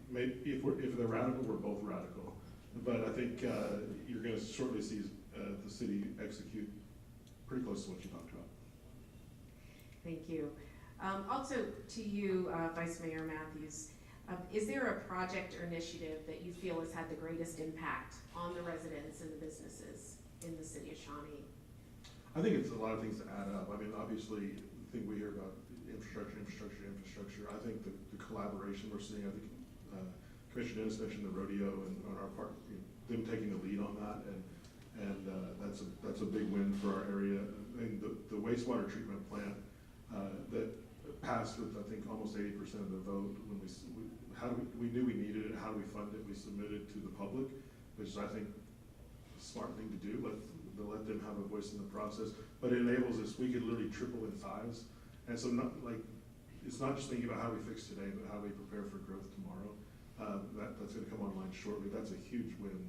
maybe if they're radical, we're both radical. But I think you're going to shortly see the city execute pretty close to what you talked about. Thank you. Also to you, Vice Mayor Matthews, is there a project or initiative that you feel has had the greatest impact on the residents and the businesses in the City of Shawnee? I think it's a lot of things to add up. I mean, obviously, the thing we hear about infrastructure. I think the collaboration we're seeing, I think Commissioner Dennis mentioned the rodeo and on our part, them taking the lead on that, and that's a big win for our area. And the wastewater treatment plant that passed with, I think, almost 80% of the vote when we knew we needed it. How do we fund it? We submitted to the public, which is, I think, a smart thing to do. Let them have a voice in the process. But it enables us. We could literally triple in size, and so it's not just thinking about how we fix today, but how we prepare for growth tomorrow. That's going to come online shortly. That's a huge win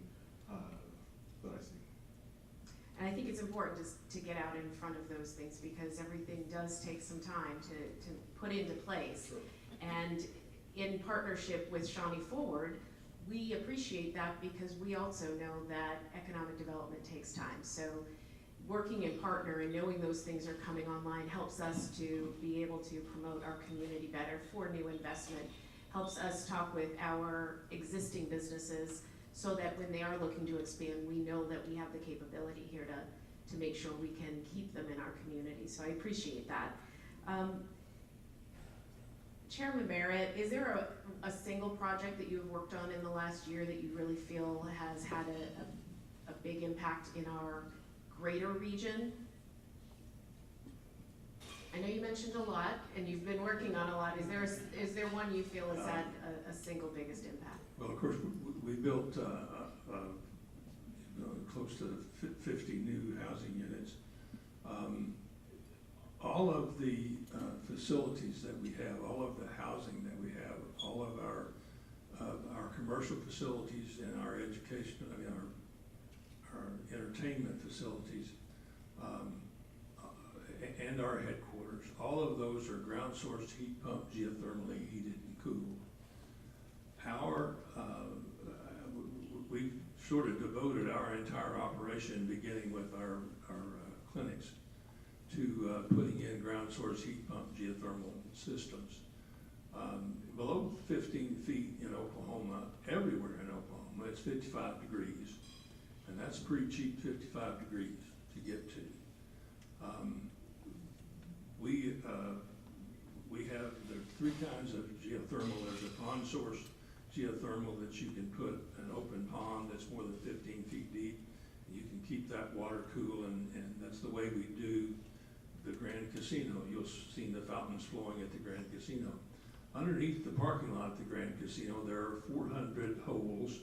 that I see. And I think it's important just to get out in front of those things, because everything does take some time to put into place. Sure. And in partnership with Shawnee Forward, we appreciate that, because we also know that economic development takes time. So working in partner and knowing those things are coming online helps us to be able to promote our community better for new investment, helps us talk with our existing businesses so that when they are looking to expand, we know that we have the capability here to make sure we can keep them in our community. So I appreciate that. Chairman Barrett, is there a single project that you have worked on in the last year that you really feel has had a big impact in our greater region? I know you mentioned a lot, and you've been working on a lot. Is there one you feel has had a single biggest impact? Well, of course, we built close to 50 new housing units. All of the facilities that we have, all of the housing that we have, all of our commercial facilities and our education, our entertainment facilities, and our headquarters, all of those are ground source heat pump, geothermally heated and cooled. We've sort of devoted our entire operation, beginning with our clinics, to putting in ground source heat pump geothermal systems. Below 15 feet in Oklahoma, everywhere in Oklahoma, it's 55 degrees, and that's pretty cheap 55 degrees to get to. We have the 3 kinds of geothermal. There's a pond source geothermal that you can put an open pond that's more than 15 feet deep. You can keep that water cool, and that's the way we do the Grand Casino. You'll see the fountains flowing at the Grand Casino. Underneath the parking lot at the Grand Casino, there are 400 holes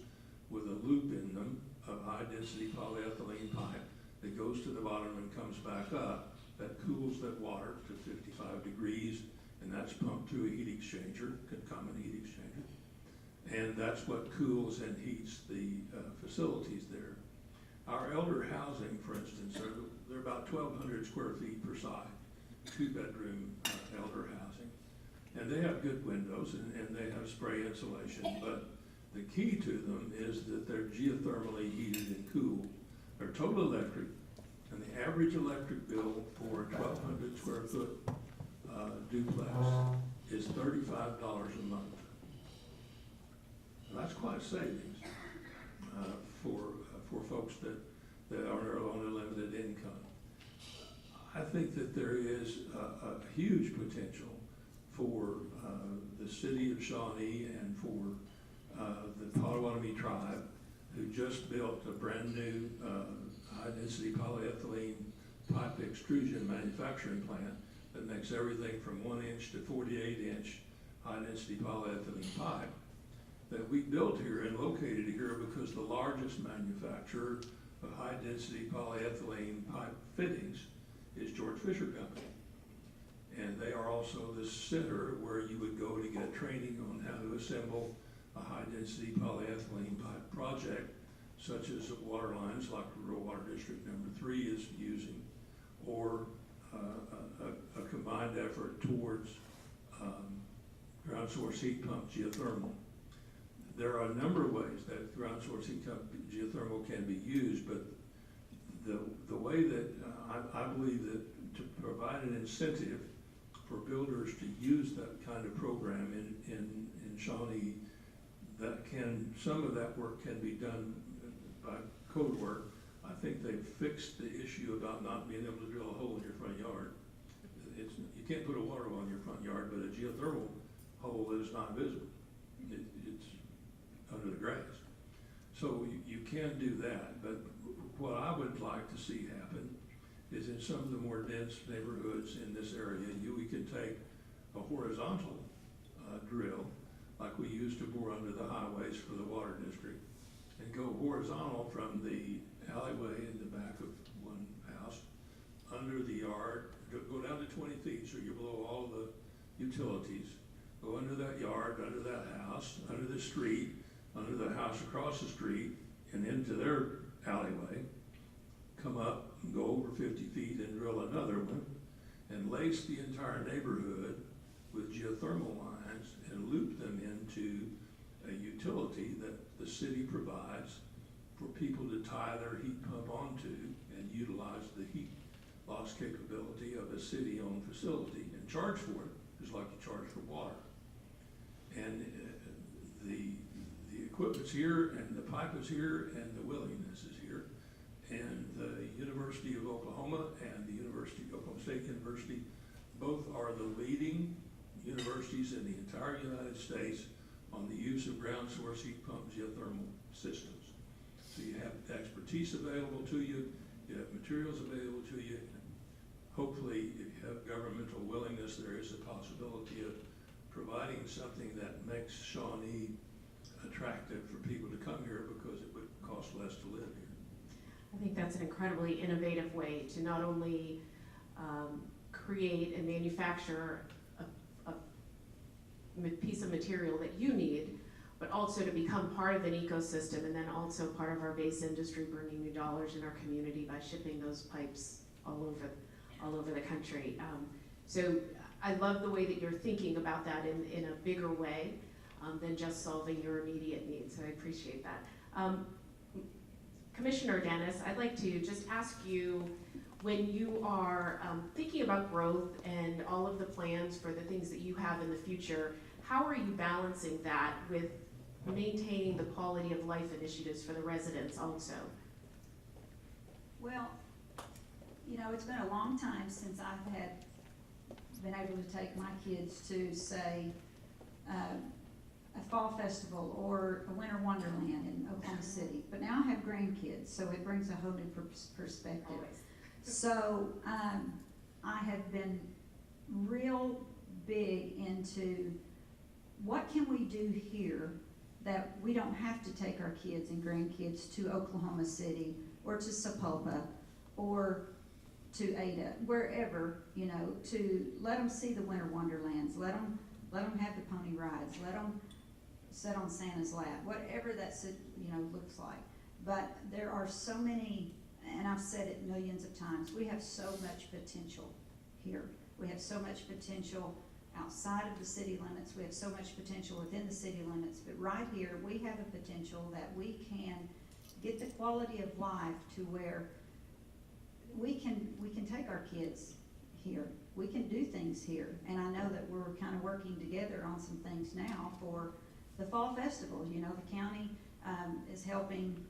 with a loop in them of high-density polyethylene pipe that goes to the bottom and comes back up. that cools that water to 55 degrees, and that's pumped through a heat exchanger, a common heat exchanger. And that's what cools and heats the facilities there. Our elder housing, for instance, they're about 1,200 square feet per side, 2-bedroom elder housing. And they have good windows and they have spray insulation, but the key to them is that they're geothermally heated and cooled. They're total electric, and the average electric bill for a 1,200 square foot duplex is $35 a month. And that's quite a savings for folks that are on a limited income. I think that there is a huge potential for the city of Shawnee and for the Potawatomi tribe, who just built a brand new high-density polyethylene pipe extrusion manufacturing plant that makes everything from 1-inch to 48-inch high-density polyethylene pipe, that we built here and located here because the largest manufacturer of high-density polyethylene pipe fittings is George Fisher Company. And they are also the center where you would go to get training on how to assemble a high-density polyethylene pipe project, such as water lines like Rural Water District Number 3 is using, or a combined effort towards ground source heat pump geothermal. There are a number of ways that ground source heat pump geothermal can be used, but the way that I believe that to provide an incentive for builders to use that kind of program in Shawnee, some of that work can be done by code work. I think they've fixed the issue about not being able to drill a hole in your front yard. You can't put a water well in your front yard, but a geothermal hole is not visible. It's under the grass. So you can do that, but what I would like to see happen is in some of the more dense neighborhoods in this area, we can take a horizontal drill, like we used to bore under the highways for the water district, and go horizontal from the alleyway in the back of one house, under the yard, go down to 20 feet, so you're below all the utilities, go under that yard, under that house, under the street, under the house across the street, and into their alleyway, come up and go over 50 feet and drill another one, and lace the entire neighborhood with geothermal lines and loop them into a utility that the city provides for people to tie their heat pump onto and utilize the heat loss capability of a city-owned facility and charge for it, just like you charge for water. And the equipment's here, and the pipe is here, and the willingness is here. And the University of Oklahoma and the Oklahoma State University, both are the leading universities in the entire United States on the use of ground source heat pump geothermal systems. So you have expertise available to you, you have materials available to you. Hopefully, if you have governmental willingness, there is a possibility of providing something that makes Shawnee attractive for people to come here because it would cost less to live here. I think that's an incredibly innovative way to not only create and manufacture a piece of material that you need, but also to become part of an ecosystem, and then also part of our base industry, bringing new dollars in our community by shipping those pipes all over the country. So I love the way that you're thinking about that in a bigger way than just solving your immediate needs. So I appreciate that. Commissioner Dennis, I'd like to just ask you, when you are thinking about growth and all of the plans for the things that you have in the future, how are you balancing that with maintaining the quality of life initiatives for the residents also? Well, it's been a long time since I've been able to take my kids to, say, a fall festival or a winter wonderland in Oklahoma City. But now I have grandkids, so it brings a whole new perspective. Always. So I have been real big into what can we do here that we don't have to take our kids and grandkids to Oklahoma City or to Sapulpa or to Ada, wherever, you know, to let them see the winter wonderlands, let them have the pony rides, let them sit on Santa's lap, whatever that, you know, looks like. But there are so many, and I've said it millions of times, we have so much potential here. We have so much potential outside of the city limits. We have so much potential within the city limits. But right here, we have a potential that we can get the quality of life to where we can take our kids here. We can do things here. And I know that we're kind of working together on some things now for the fall festival. You know, the county is helping.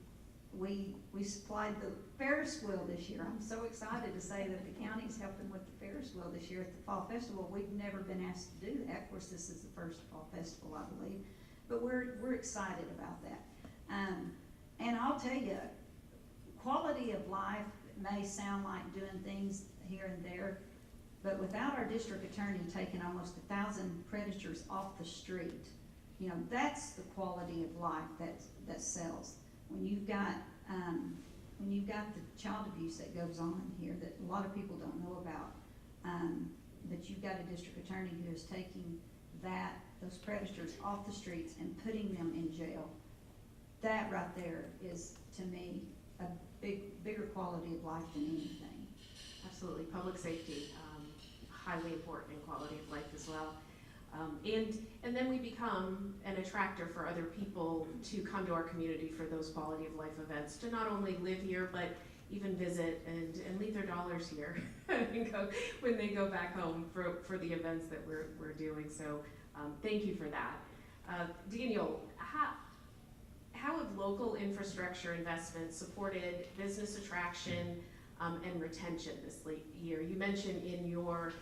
We supplied the Ferris wheel this year. I'm so excited to say that the county is helping with the Ferris wheel this year at the fall festival. We've never been asked to do that. Of course, this is the first fall festival, I believe. But we're excited about that. And I'll tell you, quality of life may sound like doing things here and there, but without our district attorney taking almost 1,000 predators off the street, you know, that's the quality of life that sells. When you've got the child abuse that goes on here that a lot of people don't know about, but you've got a district attorney who is taking those predators off the streets and putting them in jail. That right there is, to me, a bigger quality of life than anything. Absolutely, public safety, highly important in quality of life as well. And then we become an attractor for other people to come to our community for those quality of life events, to not only live here, but even visit and leave their dollars here and go, when they go back home for the events that we're doing. So thank you for that. Daniel, how have local infrastructure investments supported business attraction and retention this year? You mentioned in your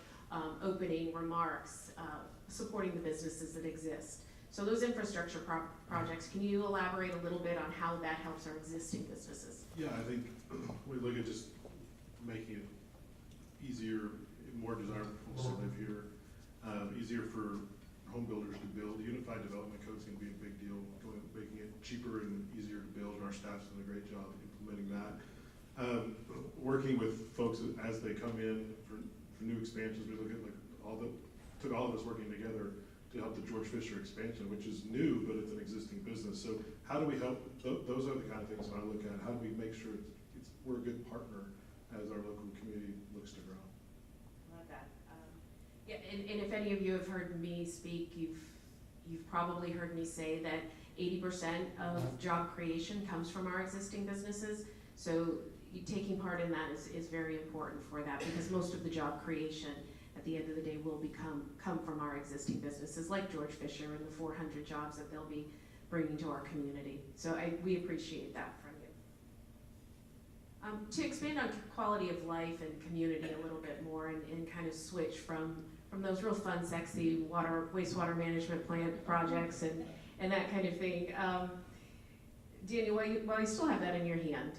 opening remarks supporting the businesses that exist. So those infrastructure projects, can you elaborate a little bit on how that helps our existing businesses? Yeah, I think we look at just making it easier, more desirable for folks to live here, easier for home builders to build. The Unified Development Code is going to be a big deal, making it cheaper and easier to build, and our staff's done a great job implementing that. Working with folks as they come in for new expansions, we look at like took all of us working together to help the George Fisher expansion, which is new, but it's an existing business. So how do we help? Those are the kind of things when I look at how do we make sure we're a good partner as our local community looks to grow. Love that. Yeah, and if any of you have heard me speak, you've probably heard me say that 80% of job creation comes from our existing businesses. So taking part in that is very important for that, because most of the job creation at the end of the day will come from our existing businesses like George Fisher and the 400 jobs that they'll be bringing to our community. So we appreciate that from you. To expand on quality of life and community a little bit more and kind of switch from those real fun, sexy wastewater management plant projects and that kind of thing. Daniel, while you still have that in your hand,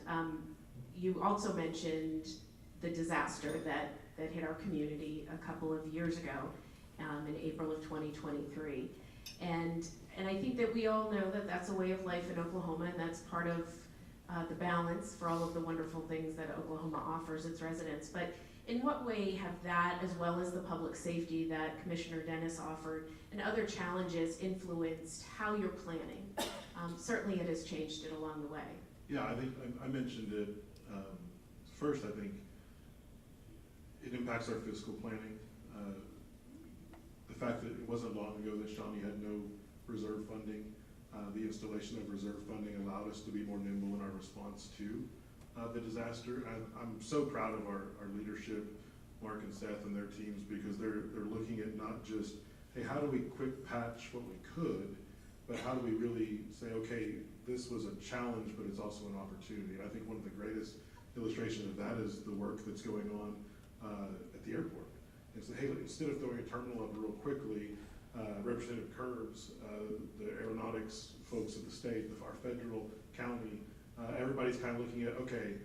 you also mentioned the disaster that hit our community a couple of years ago in April of 2023. And I think that we all know that that's a way of life in Oklahoma, and that's part of the balance for all of the wonderful things that Oklahoma offers its residents. But in what way have that, as well as the public safety that Commissioner Dennis offered, and other challenges influenced how you're planning? Certainly it has changed it along the way. Yeah, I think I mentioned it first. I think it impacts our fiscal planning. The fact that it wasn't long ago that Shawnee had no reserve funding, the installation of reserve funding allowed us to be more nimble in our response to the disaster. I'm so proud of our leadership, Mark and Seth and their teams, because they're looking at not just, hey, how do we quick patch what we could, but how do we really say, okay, this was a challenge, but it's also an opportunity. And I think one of the greatest illustrations of that is the work that's going on at the airport. And so, hey, instead of throwing a terminal up real quickly, Representative Curbs, the aeronautics folks at the state, our federal, county, everybody's kind of looking at, okay,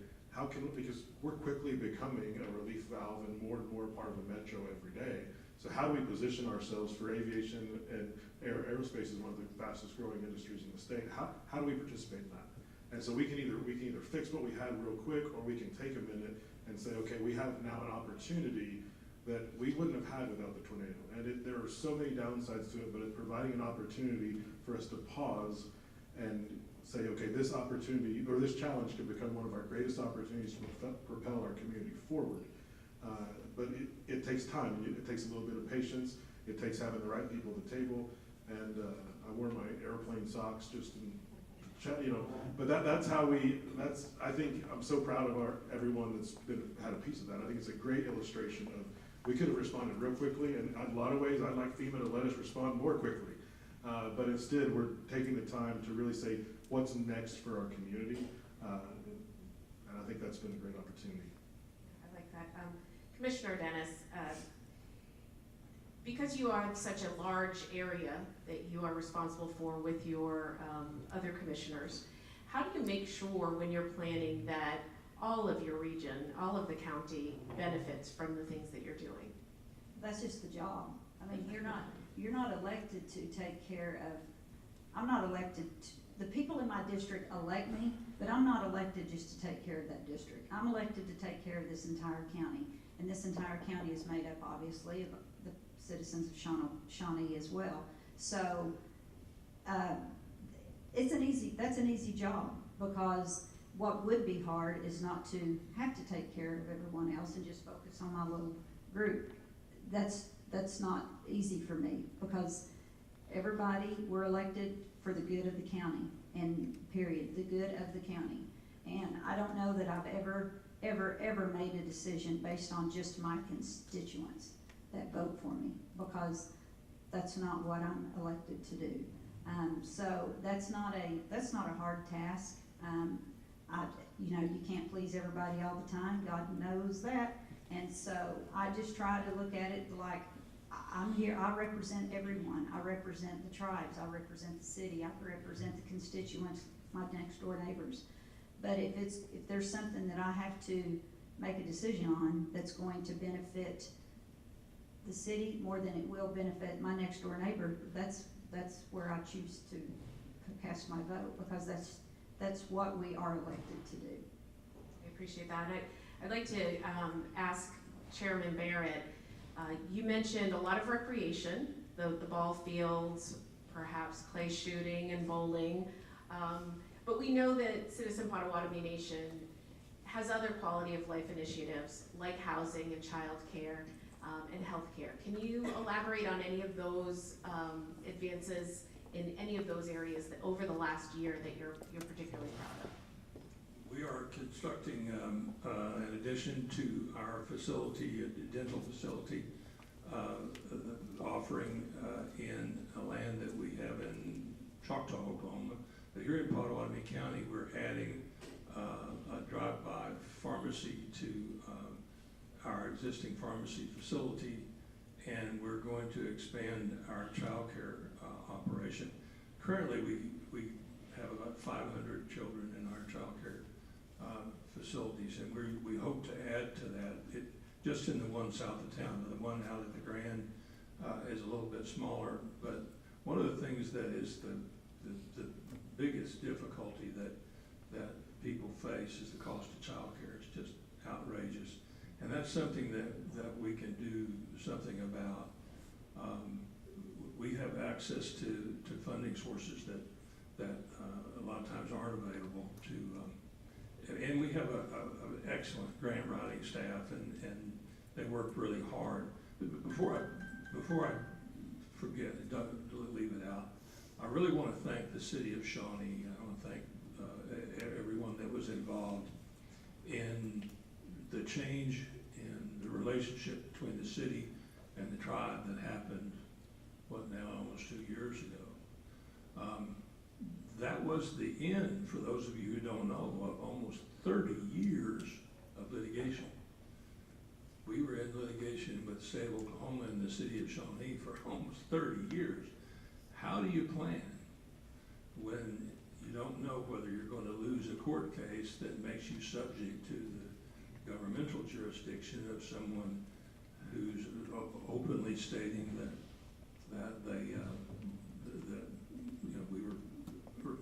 because we're quickly becoming a relief valve and more part of the metro every day. So how do we position ourselves for aviation, and aerospace is one of the fastest growing industries in the state. How do we participate in that? And so we can either fix what we had real quick, or we can take a minute and say, okay, we have now an opportunity that we wouldn't have had without the tornado. And there are so many downsides to it, but it's providing an opportunity for us to pause and say, okay, this opportunity or this challenge could become one of our greatest opportunities to propel our community forward. But it takes time. It takes a little bit of patience. It takes having the right people at the table. And I wore my airplane socks just in, but that's how I think I'm so proud of everyone that's had a piece of that. I think it's a great illustration of, we could have responded real quickly, and in a lot of ways, I'd like FEMA to let us respond more quickly. But instead, we're taking the time to really say, what's next for our community? And I think that's been a great opportunity. I like that. Commissioner Dennis, because you are such a large area that you are responsible for with your other commissioners, how do you make sure when you're planning that all of your region, all of the county benefits from the things that you're doing? That's just the job. I mean, you're not elected to take care of, I'm not elected, the people in my district elect me, but I'm not elected just to take care of that district. I'm elected to take care of this entire county. And this entire county is made up, obviously, of the citizens of Shawnee as well. So that's an easy job, because what would be hard is not to have to take care of everyone else and just focus on my little group. That's not easy for me, because everybody, we're elected for the good of the county, and period, the good of the county. And I don't know that I've ever made a decision based on just my constituents that vote for me, because that's not what I'm elected to do. So that's not a hard task. You can't please everybody all the time. God knows that. And so I just try to look at it like, I'm here, I represent everyone. I represent the tribes, I represent the city, I represent the constituents, my next door neighbors. But if there's something that I have to make a decision on that's going to benefit the city more than it will benefit my next door neighbor, that's where I choose to cast my vote, because that's what we are elected to do. I appreciate that. I'd like to ask Chairman Barrett, you mentioned a lot of recreation, the ball fields, perhaps clay shooting and bowling, but we know that Citizen Potawatomi Nation has other quality of life initiatives like housing and child care and health care. Can you elaborate on any of those advances in any of those areas that over the last year that you're particularly proud of? We are constructing, in addition to our facility, a dental facility, offering in a land that we have in Choctaw, Oklahoma. But here in Pottawatomie County, we're adding a drive-by pharmacy to our existing pharmacy facility, and we're going to expand our child care operation. Currently, we have about 500 children in our child care facilities, and we hope to add to that. Just in the one south of town, the one out at the Grand is a little bit smaller, but one of the things that is the biggest difficulty that people face is the cost of child care. It's just outrageous, and that's something that we can do something about. We have access to funding sources that a lot of times aren't available to, and we have an excellent grant writing staff, and they work really hard. But before I forget, don't leave it out, I really want to thank the City of Shawnee. I want to thank everyone that was involved in the change in the relationship between the city and the tribe that happened, almost 2 years ago. That was the end, for those of you who don't know, of almost 30 years of litigation. We were in litigation with the state of Oklahoma and the City of Shawnee for almost 30 years. How do you plan when you don't know whether you're going to lose a court case that makes you subject to the governmental jurisdiction of someone who's openly stating that we were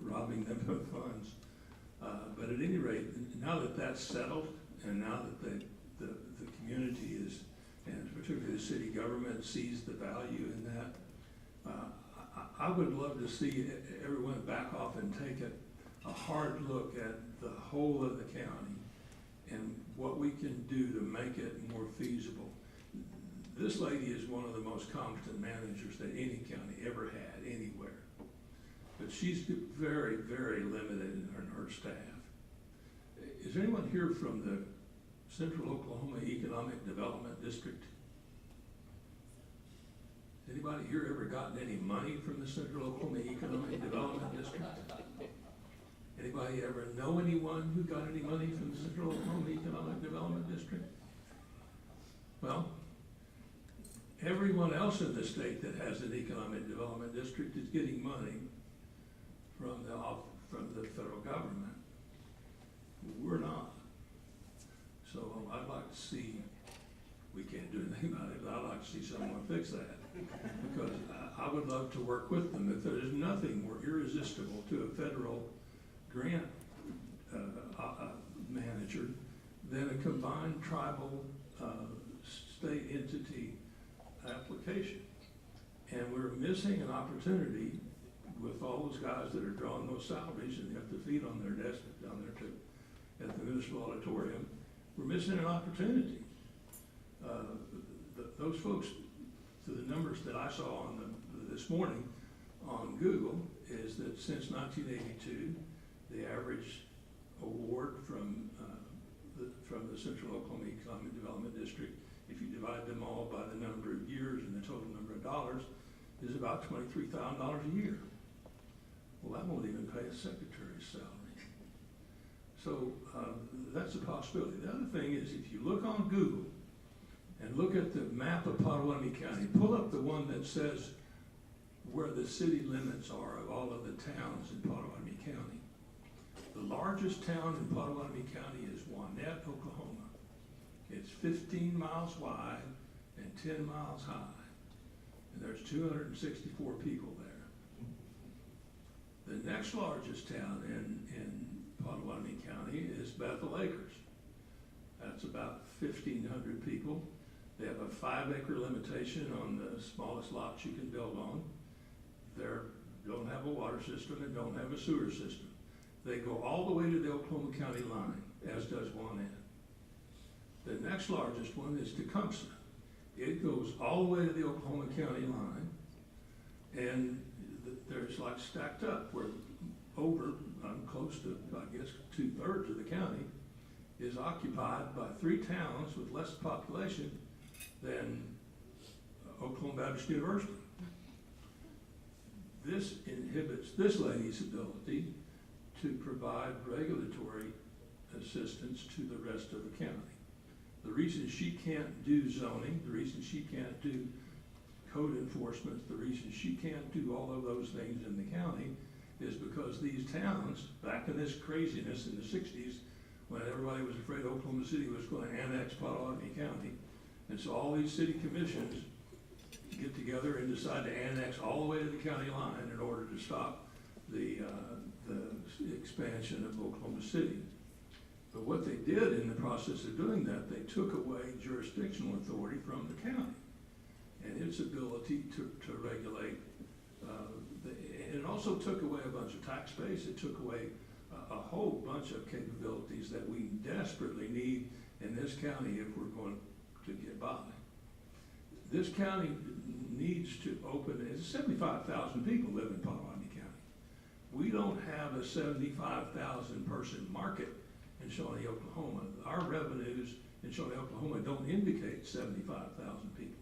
robbing them of funds? But at any rate, now that that's settled, and now that the community is, and particularly the city government, sees the value in that. I would love to see everyone back off and take a hard look at the whole of the county and what we can do to make it more feasible. This lady is one of the most competent managers that any county ever had anywhere. But she's very, very limited in her staff. Is anyone here from the Central Oklahoma Economic Development District? Anybody here ever gotten any money from the Central Oklahoma Economic Development District? Anybody ever know anyone who got any money from the Central Oklahoma Economic Development District? Well, everyone else in the state that has an economic development district is getting money from the federal government. We're not. So I'd like to see, we can't do anything about it, but I'd like to see someone fix that. Because I would love to work with them. If there's nothing more irresistible to a federal grant manager than a combined tribal state entity application. And we're missing an opportunity with all those guys that are drawing those salaries and they have to feed on their desk down there too, at the municipal auditorium. We're missing an opportunity. Those folks, to the numbers that I saw on this morning on Google, is that since 1982, the average award from the Central Oklahoma Economic Development District, if you divide them all by the number of years and the total number of dollars, is about $23,000 a year. Well, that won't even pay a secretary's salary. So that's a possibility. The other thing is, if you look on Google and look at the map of Potawatomi County, pull up the one that says where the city limits are of all of the towns in Potawatomi County. The largest town in Potawatomi County is Shawnee, Oklahoma. It's 15 miles wide and 10 miles high, and there's 264 people there. The next largest town in Potawatomi County is Bethel Acres. That's about 1,500 people. They have a 5-acre limitation on the smallest lots you can build on. They don't have a water system and don't have a sewer system. They go all the way to the Oklahoma County line, as does Shawnee. The next largest one is Tecumseh. It goes all the way to the Oklahoma County line, and there's like stacked up where over, close to, I guess, 2/3 of the county is occupied by 3 towns with less population than Oklahoma Baptist University. This inhibits this lady's ability to provide regulatory assistance to the rest of the county. The reason she can't do zoning, the reason she can't do code enforcement, the reason she can't do all of those things in the county is because these towns, back in this craziness in the 60s, when everybody was afraid Oklahoma City was going to annex Potawatomi County, and so all these city commissions get together and decide to annex all the way to the county line in order to stop the expansion of Oklahoma City. But what they did in the process of doing that, they took away jurisdictional authority from the county and its ability to regulate. It also took away a bunch of tax base. It took away a whole bunch of capabilities that we desperately need in this county if we're going to get by. This county needs to open, it's 75,000 people live in Potawatomi County. We don't have a 75,000 person market in Shawnee, Oklahoma. Our revenues in Shawnee, Oklahoma don't indicate 75,000 people.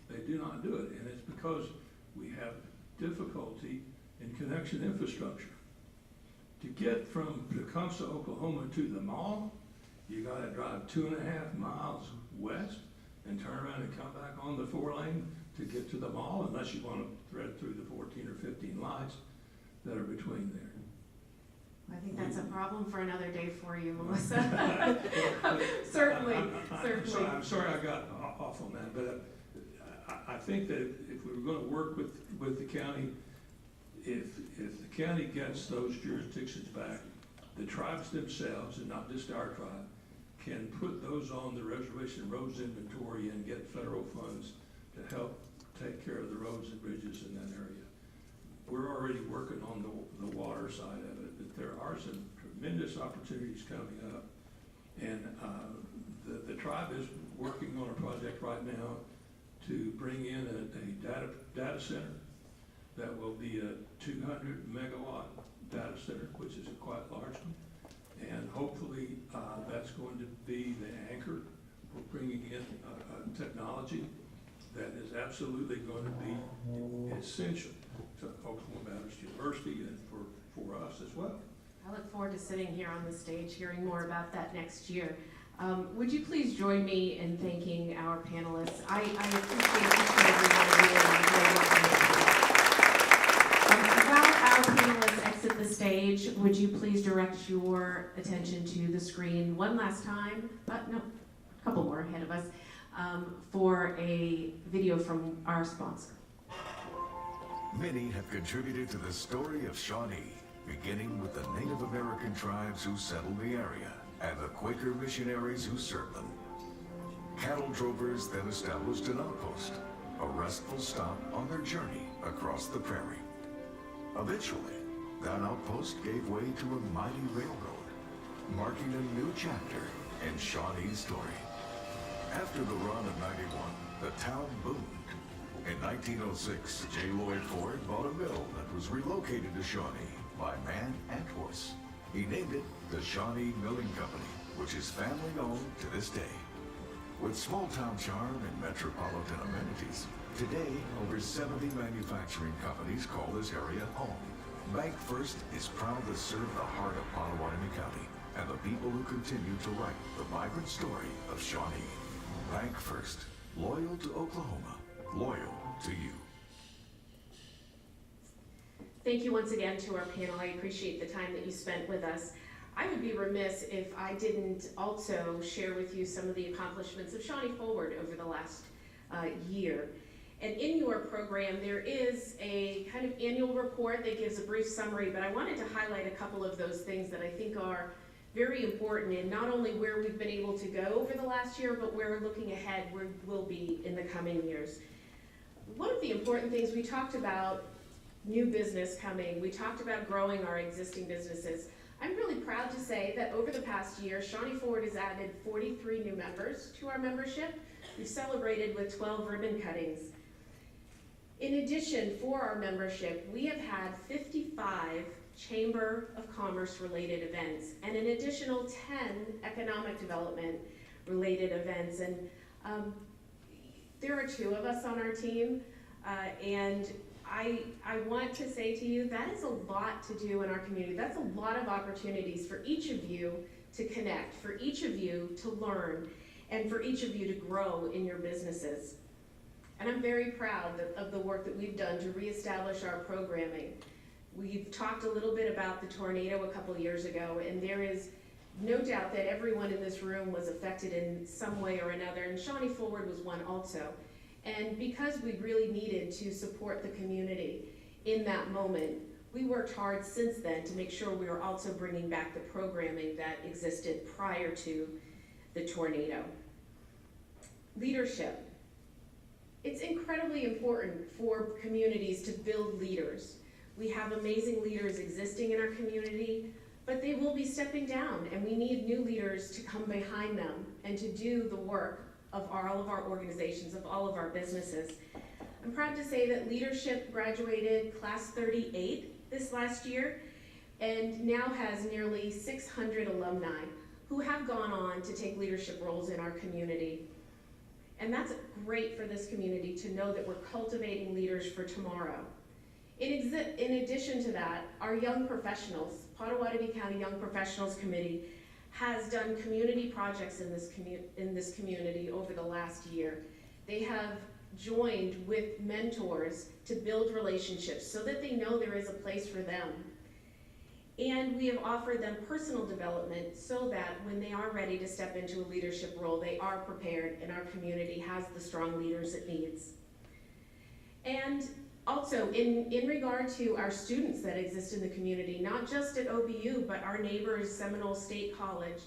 They do not do it, and it's because we have difficulty in connection infrastructure. To get from Tecumseh, Oklahoma to the mall, you gotta drive 2.5 miles west and turn around and come back on the 4-lane to get to the mall, unless you want to thread through the 14 or 15 lights that are between there. I think that's a problem for another day for you, Melissa. Certainly. I'm sorry I got off on that, but I think that if we were going to work with the county, if the county gets those jurisdictions back, the tribes themselves, and not just our tribe, can put those on the reservation roads inventory and get federal funds to help take care of the roads and bridges in that area. We're already working on the water side of it, but there are some tremendous opportunities coming up. And the tribe is working on a project right now to bring in a data center that will be a 200 megawatt data center, which is a quite large one. And hopefully that's going to be the anchor for bringing in technology that is absolutely going to be essential to Oklahoma Baptist University and for us as well. I look forward to sitting here on the stage hearing more about that next year. Would you please join me in thanking our panelists? I appreciate each and every one of you and enjoy working with you. While our panelists exit the stage, would you please direct your attention to the screen one last time? No, a couple more ahead of us, for a video from our sponsor. Many have contributed to the story of Shawnee, beginning with the Native American tribes who settled the area and the Quaker missionaries who served them. Cattle drovers then established an outpost, a restful stop on their journey across the prairie. Eventually, that outpost gave way to a mighty railroad, marking a new chapter in Shawnee's story. After the run of 91, the town boomed. In 1906, J. Lloyd Ford bought a mill that was relocated to Shawnee by man and horse. He named it the Shawnee Milling Company, which is family-owned to this day. With small-town charm and metropolitan amenities, today over 70 manufacturing companies call this area home. Bank First is proud to serve the heart of Potawatomi County and the people who continue to write the vibrant story of Shawnee. Bank First, loyal to Oklahoma, loyal to you. Thank you once again to our panel. I appreciate the time that you spent with us. I would be remiss if I didn't also share with you some of the accomplishments of Shawnee Forward over the last year. And in your program, there is a kind of annual report that gives a brief summary, but I wanted to highlight a couple of those things that I think are very important in not only where we've been able to go over the last year, but where we're looking ahead, where we'll be in the coming years. One of the important things, we talked about new business coming. We talked about growing our existing businesses. I'm really proud to say that over the past year, Shawnee Forward has added 43 new members to our membership. We've celebrated with 12 ribbon cuttings. In addition, for our membership, we have had 55 Chamber of Commerce related events and an additional 10 economic development related events. And there are 2 of us on our team, and I want to say to you, that is a lot to do in our community. That's a lot of opportunities for each of you to connect, for each of you to learn, and for each of you to grow in your businesses. And I'm very proud of the work that we've done to reestablish our programming. We've talked a little bit about the tornado a couple years ago, and there is no doubt that everyone in this room was affected in some way or another, and Shawnee Forward was one also. And because we really needed to support the community in that moment, we worked hard since then to make sure we were also bringing back the programming that existed prior to the tornado. Leadership. It's incredibly important for communities to build leaders. We have amazing leaders existing in our community, but they will be stepping down, and we need new leaders to come behind them and to do the work of all of our organizations, of all of our businesses. I'm proud to say that leadership graduated class 38 this last year and now has nearly 600 alumni who have gone on to take leadership roles in our community. And that's great for this community to know that we're cultivating leaders for tomorrow. In addition to that, our young professionals, Potawatomi County Young Professionals Committee, has done community projects in this community over the last year. They have joined with mentors to build relationships so that they know there is a place for them. And we have offered them personal development so that when they are ready to step into a leadership role, they are prepared and our community has the strong leaders it needs. And also, in regard to our students that exist in the community, not just at OBU, but our neighbors, Seminole State College,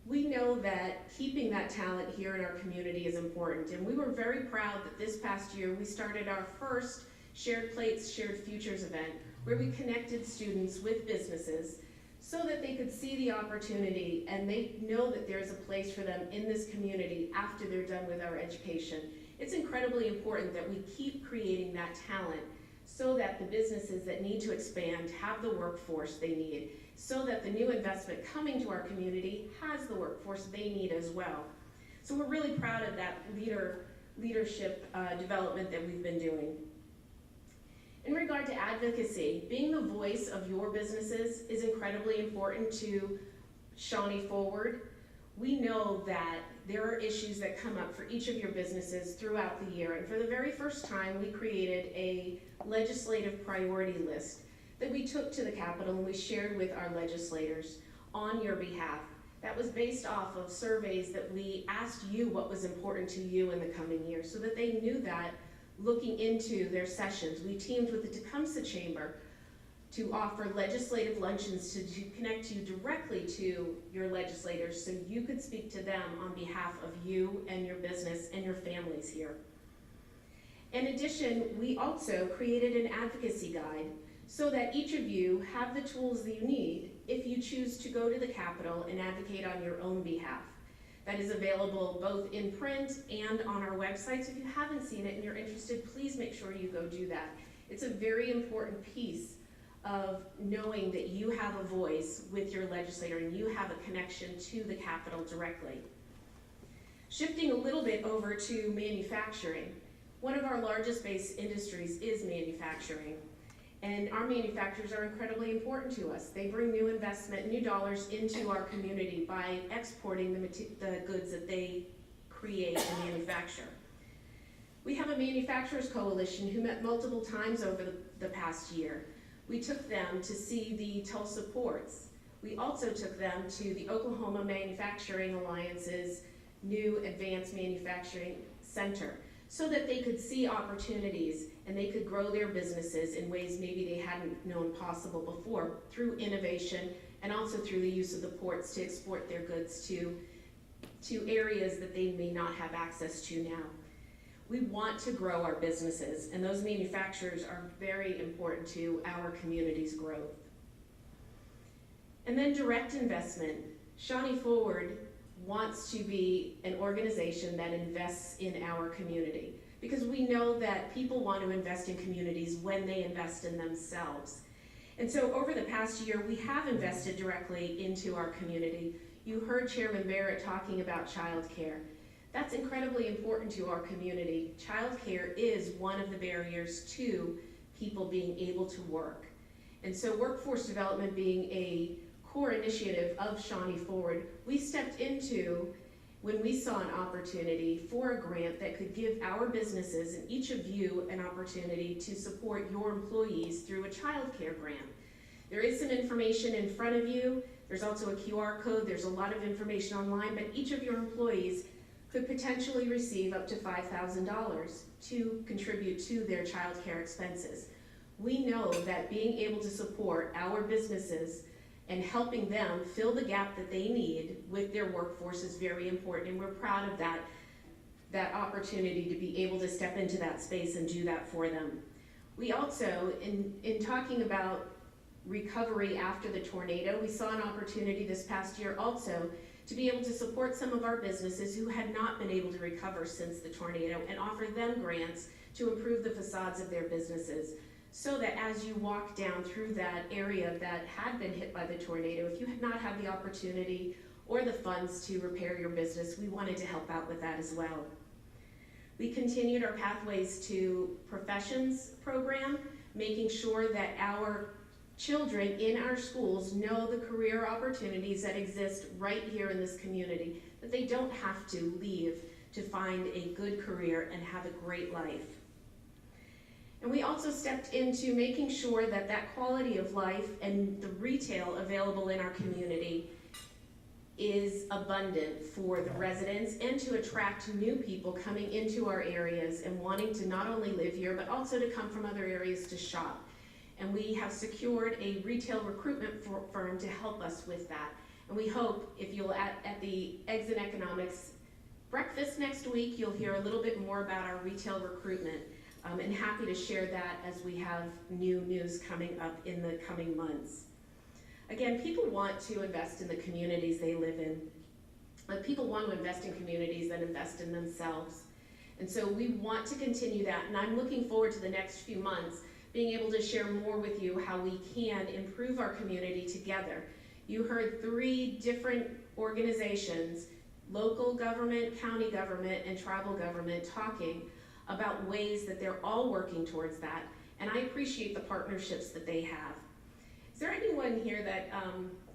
We know that keeping that talent here in our community is important, and we were very proud that this past year we started our first Shared Plates, Shared Futures event, where we connected students with businesses so that they could see the opportunity and they know that there's a place for them in this community after they're done with our education. It's incredibly important that we keep creating that talent so that the businesses that need to expand have the workforce they need, so that the new investment coming to our community has the workforce they need as well. So we're really proud of that leadership development that we've been doing. In regard to advocacy, being the voice of your businesses is incredibly important to Shawnee Forward. We know that there are issues that come up for each of your businesses throughout the year, and for the very first time, we created a legislative priority list that we took to the Capitol and we shared with our legislators on your behalf. That was based off of surveys that we asked you what was important to you in the coming year, so that they knew that looking into their sessions. We teamed with the Tecumseh Chamber to offer legislative luncheons to connect you directly to your legislators so you could speak to them on behalf of you and your business and your families here. In addition, we also created an advocacy guide so that each of you have the tools that you need if you choose to go to the Capitol and advocate on your own behalf. That is available both in print and on our websites. If you haven't seen it and you're interested, please make sure you go do that. It's a very important piece of knowing that you have a voice with your legislator and you have a connection to the Capitol directly. Shifting a little bit over to manufacturing, one of our largest base industries is manufacturing. And our manufacturers are incredibly important to us. They bring new investment, new dollars into our community by exporting the goods that they create and manufacture. We have a manufacturers coalition who met multiple times over the past year. We took them to see the Tulsa ports. We also took them to the Oklahoma Manufacturing Alliance's new Advanced Manufacturing Center, so that they could see opportunities and they could grow their businesses in ways maybe they hadn't known possible before through innovation and also through the use of the ports to export their goods to areas that they may not have access to now. We want to grow our businesses, and those manufacturers are very important to our community's growth. And then direct investment. Shawnee Forward wants to be an organization that invests in our community, because we know that people want to invest in communities when they invest in themselves. And so over the past year, we have invested directly into our community. You heard Chairman Barrett talking about childcare. That's incredibly important to our community. Childcare is one of the barriers to people being able to work. And so workforce development being a core initiative of Shawnee Forward, we stepped into when we saw an opportunity for a grant that could give our businesses and each of you an opportunity to support your employees through a childcare grant. There is some information in front of you. There's also a QR code. There's a lot of information online, but each of your employees could potentially receive up to $5,000 to contribute to their childcare expenses. We know that being able to support our businesses and helping them fill the gap that they need with their workforce is very important, and we're proud of that opportunity to be able to step into that space and do that for them. We also, in talking about recovery after the tornado, we saw an opportunity this past year also to be able to support some of our businesses who had not been able to recover since the tornado and offer them grants to improve the facades of their businesses, so that as you walk down through that area that had been hit by the tornado, if you had not had the opportunity or the funds to repair your business, we wanted to help out with that as well. We continued our Pathways to Professions program, making sure that our children in our schools know the career opportunities that exist right here in this community, that they don't have to leave to find a good career and have a great life. And we also stepped into making sure that that quality of life and the retail available in our community is abundant for the residents and to attract new people coming into our areas and wanting to not only live here, but also to come from other areas to shop. And we have secured a retail recruitment firm to help us with that. And we hope if you'll at the Eggs and Economics breakfast next week, you'll hear a little bit more about our retail recruitment. And happy to share that as we have new news coming up in the coming months. Again, people want to invest in the communities they live in. But people want to invest in communities that invest in themselves. And so we want to continue that, and I'm looking forward to the next few months being able to share more with you how we can improve our community together. You heard 3 different organizations, local government, county government, and tribal government, talking about ways that they're all working towards that, and I appreciate the partnerships that they have. Is there anyone here that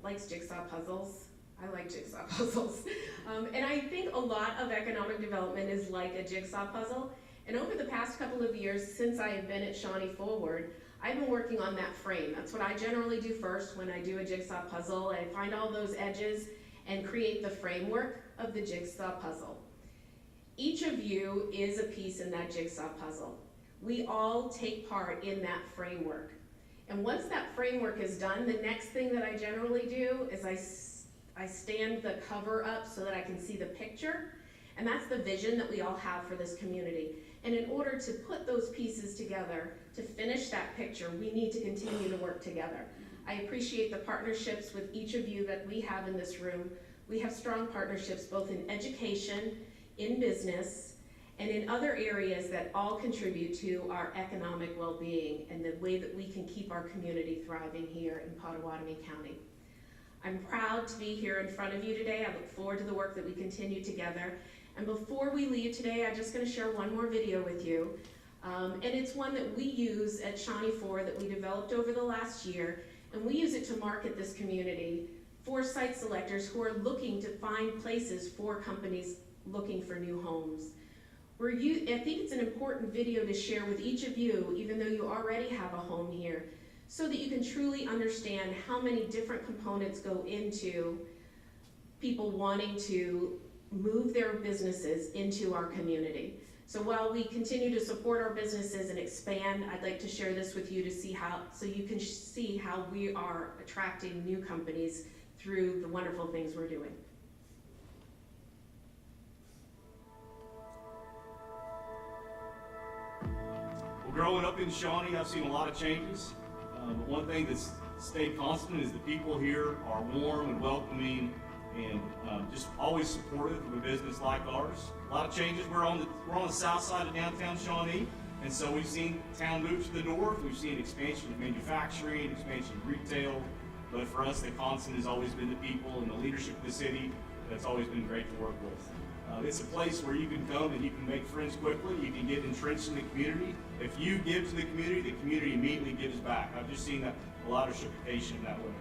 likes jigsaw puzzles? I like jigsaw puzzles. And I think a lot of economic development is like a jigsaw puzzle. And over the past couple of years, since I have been at Shawnee Forward, I've been working on that frame. That's what I generally do first when I do a jigsaw puzzle. I find all those edges and create the framework of the jigsaw puzzle. Each of you is a piece in that jigsaw puzzle. We all take part in that framework. And once that framework is done, the next thing that I generally do is I stand the cover up so that I can see the picture, and that's the vision that we all have for this community. And in order to put those pieces together, to finish that picture, we need to continue to work together. I appreciate the partnerships with each of you that we have in this room. We have strong partnerships both in education, in business, and in other areas that all contribute to our economic well-being and the way that we can keep our community thriving here in Potawatomi County. I'm proud to be here in front of you today. I look forward to the work that we continue together. And before we leave today, I'm just going to share one more video with you. And it's one that we use at Shawnee Forward that we developed over the last year. And we use it to market this community for site selectors who are looking to find places for companies looking for new homes. I think it's an important video to share with each of you, even though you already have a home here, so that you can truly understand how many different components go into people wanting to move their businesses into our community. So while we continue to support our businesses and expand, I'd like to share this with you to see so you can see how we are attracting new companies through the wonderful things we're doing. Well, growing up in Shawnee, I've seen a lot of changes. But one thing that's stayed constant is the people here are warm and welcoming and just always supportive of a business like ours. A lot of changes. We're on the south side of downtown Shawnee, and so we've seen town move to the north. We've seen expansion of manufacturing, expansion of retail, but for us, the constant has always been the people and the leadership of the city. That's always been great to work with. It's a place where you can come and you can make friends quickly. You can get entrenched in the community. If you give to the community immediately gives back. I've just seen a lot of reciprocation that way.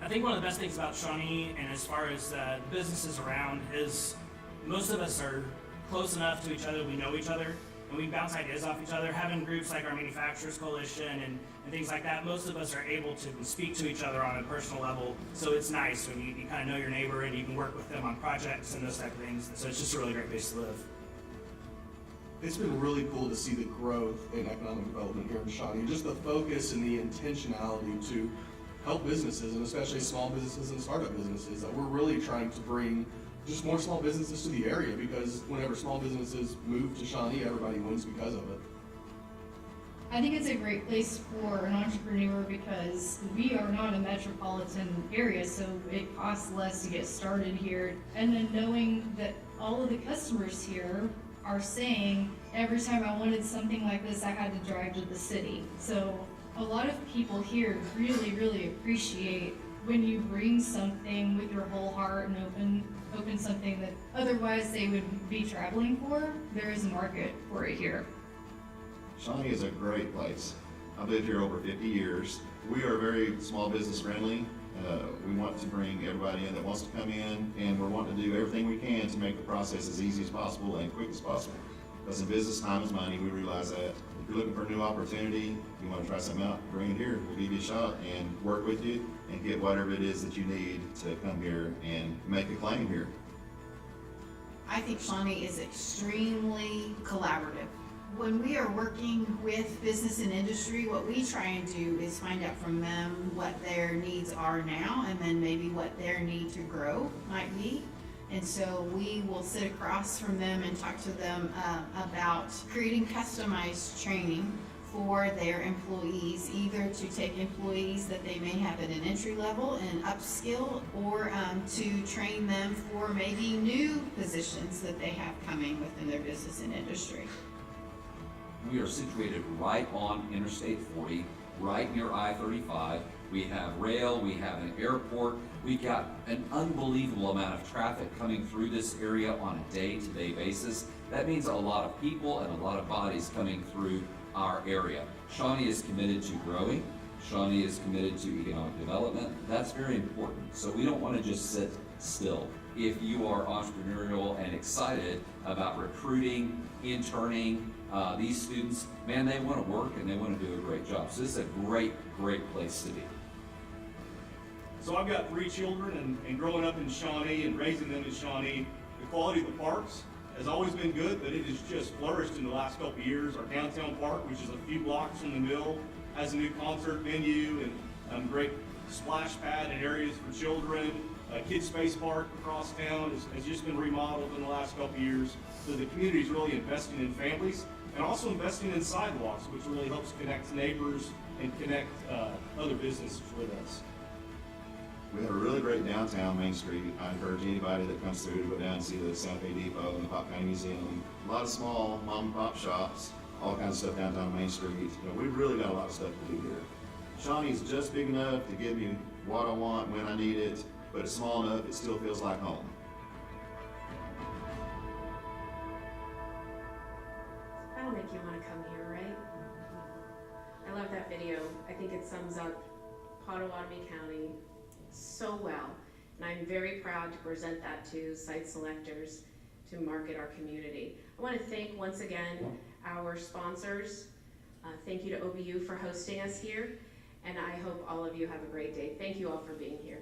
I think one of the best things about Shawnee, and as far as the businesses around, is most of us are close enough to each other, we know each other, and we bounce ideas off each other. Having groups like our Manufacturers Coalition and things like that, most of us are able to speak to each other on a personal level, so it's nice when you kind of know your neighbor and you can work with them on projects and those type of things, so it's just a really great place to live. It's been really cool to see the growth in economic development here in Shawnee, just the focus and the intentionality to help businesses, and especially small businesses and startup businesses, that we're really trying to bring just more small businesses to the area, because whenever small businesses move to Shawnee, everybody wins because of it. I think it's a great place for an entrepreneur because we are not a metropolitan area, so it costs less to get started here. And then knowing that all of the customers here are saying, every time I wanted something like this, I had to drive to the city. So a lot of people here really, really appreciate when you bring something with your whole heart and open something that otherwise they would be traveling for. There is a market for it here. Shawnee is a great place. I've lived here over 50 years. We are very small business friendly. We want to bring everybody in that wants to come in, and we're wanting to do everything we can to make the process as easy as possible and quick as possible. Because in business, time is money, we realize that. If you're looking for a new opportunity, you want to try something out, bring it here. We'll give you a shot and work with you and get whatever it is that you need to come here and make a claim here. I think Shawnee is extremely collaborative. When we are working with business and industry, what we try and do is find out from them what their needs are now and then maybe what their need to grow might be. And so we will sit across from them and talk to them about creating customized training for their employees, either to take employees that they may have at an entry level and upskill, or to train them for maybe new positions that they have coming within their business and industry. We are situated right on Interstate 40, right near I-35. We have rail, we have an airport. We've got an unbelievable amount of traffic coming through this area on a day-to-day basis. That means a lot of people and a lot of bodies coming through our area. Shawnee is committed to growing. Shawnee is committed to economic development. That's very important. So we don't want to just sit still. If you are entrepreneurial and excited about recruiting, interning, these students, man, they want to work and they want to do a great job. So this is a great, great place to be. So I've got 3 children, and growing up in Shawnee and raising them in Shawnee, the quality of the parks has always been good, but it has just flourished in the last couple of years. Our downtown park, which is a few blocks from the mill, has a new concert venue and great splash pad and areas for children. Kids Space Park across town has just been remodeled in the last couple of years. So the community is really investing in families and also investing in sidewalks, which really helps connect neighbors and connect other businesses with us. We have a really great downtown Main Street. I encourage anybody that comes through to go down and see the Santa Fe Depot and the Pop County Museum. A lot of small mom and pop shops, all kinds of stuff downtown Main Street. You know, we've really got a lot of stuff to do here. Shawnee's just big enough to give me what I want when I need it, but it's small enough it still feels like home. That'll make you want to come here, right? I love that video. I think it sums up Potawatomi County so well, and I'm very proud to present that to site selectors to market our community. I want to thank once again our sponsors. Thank you to OBU for hosting us here, and I hope all of you have a great day. Thank you all for being here.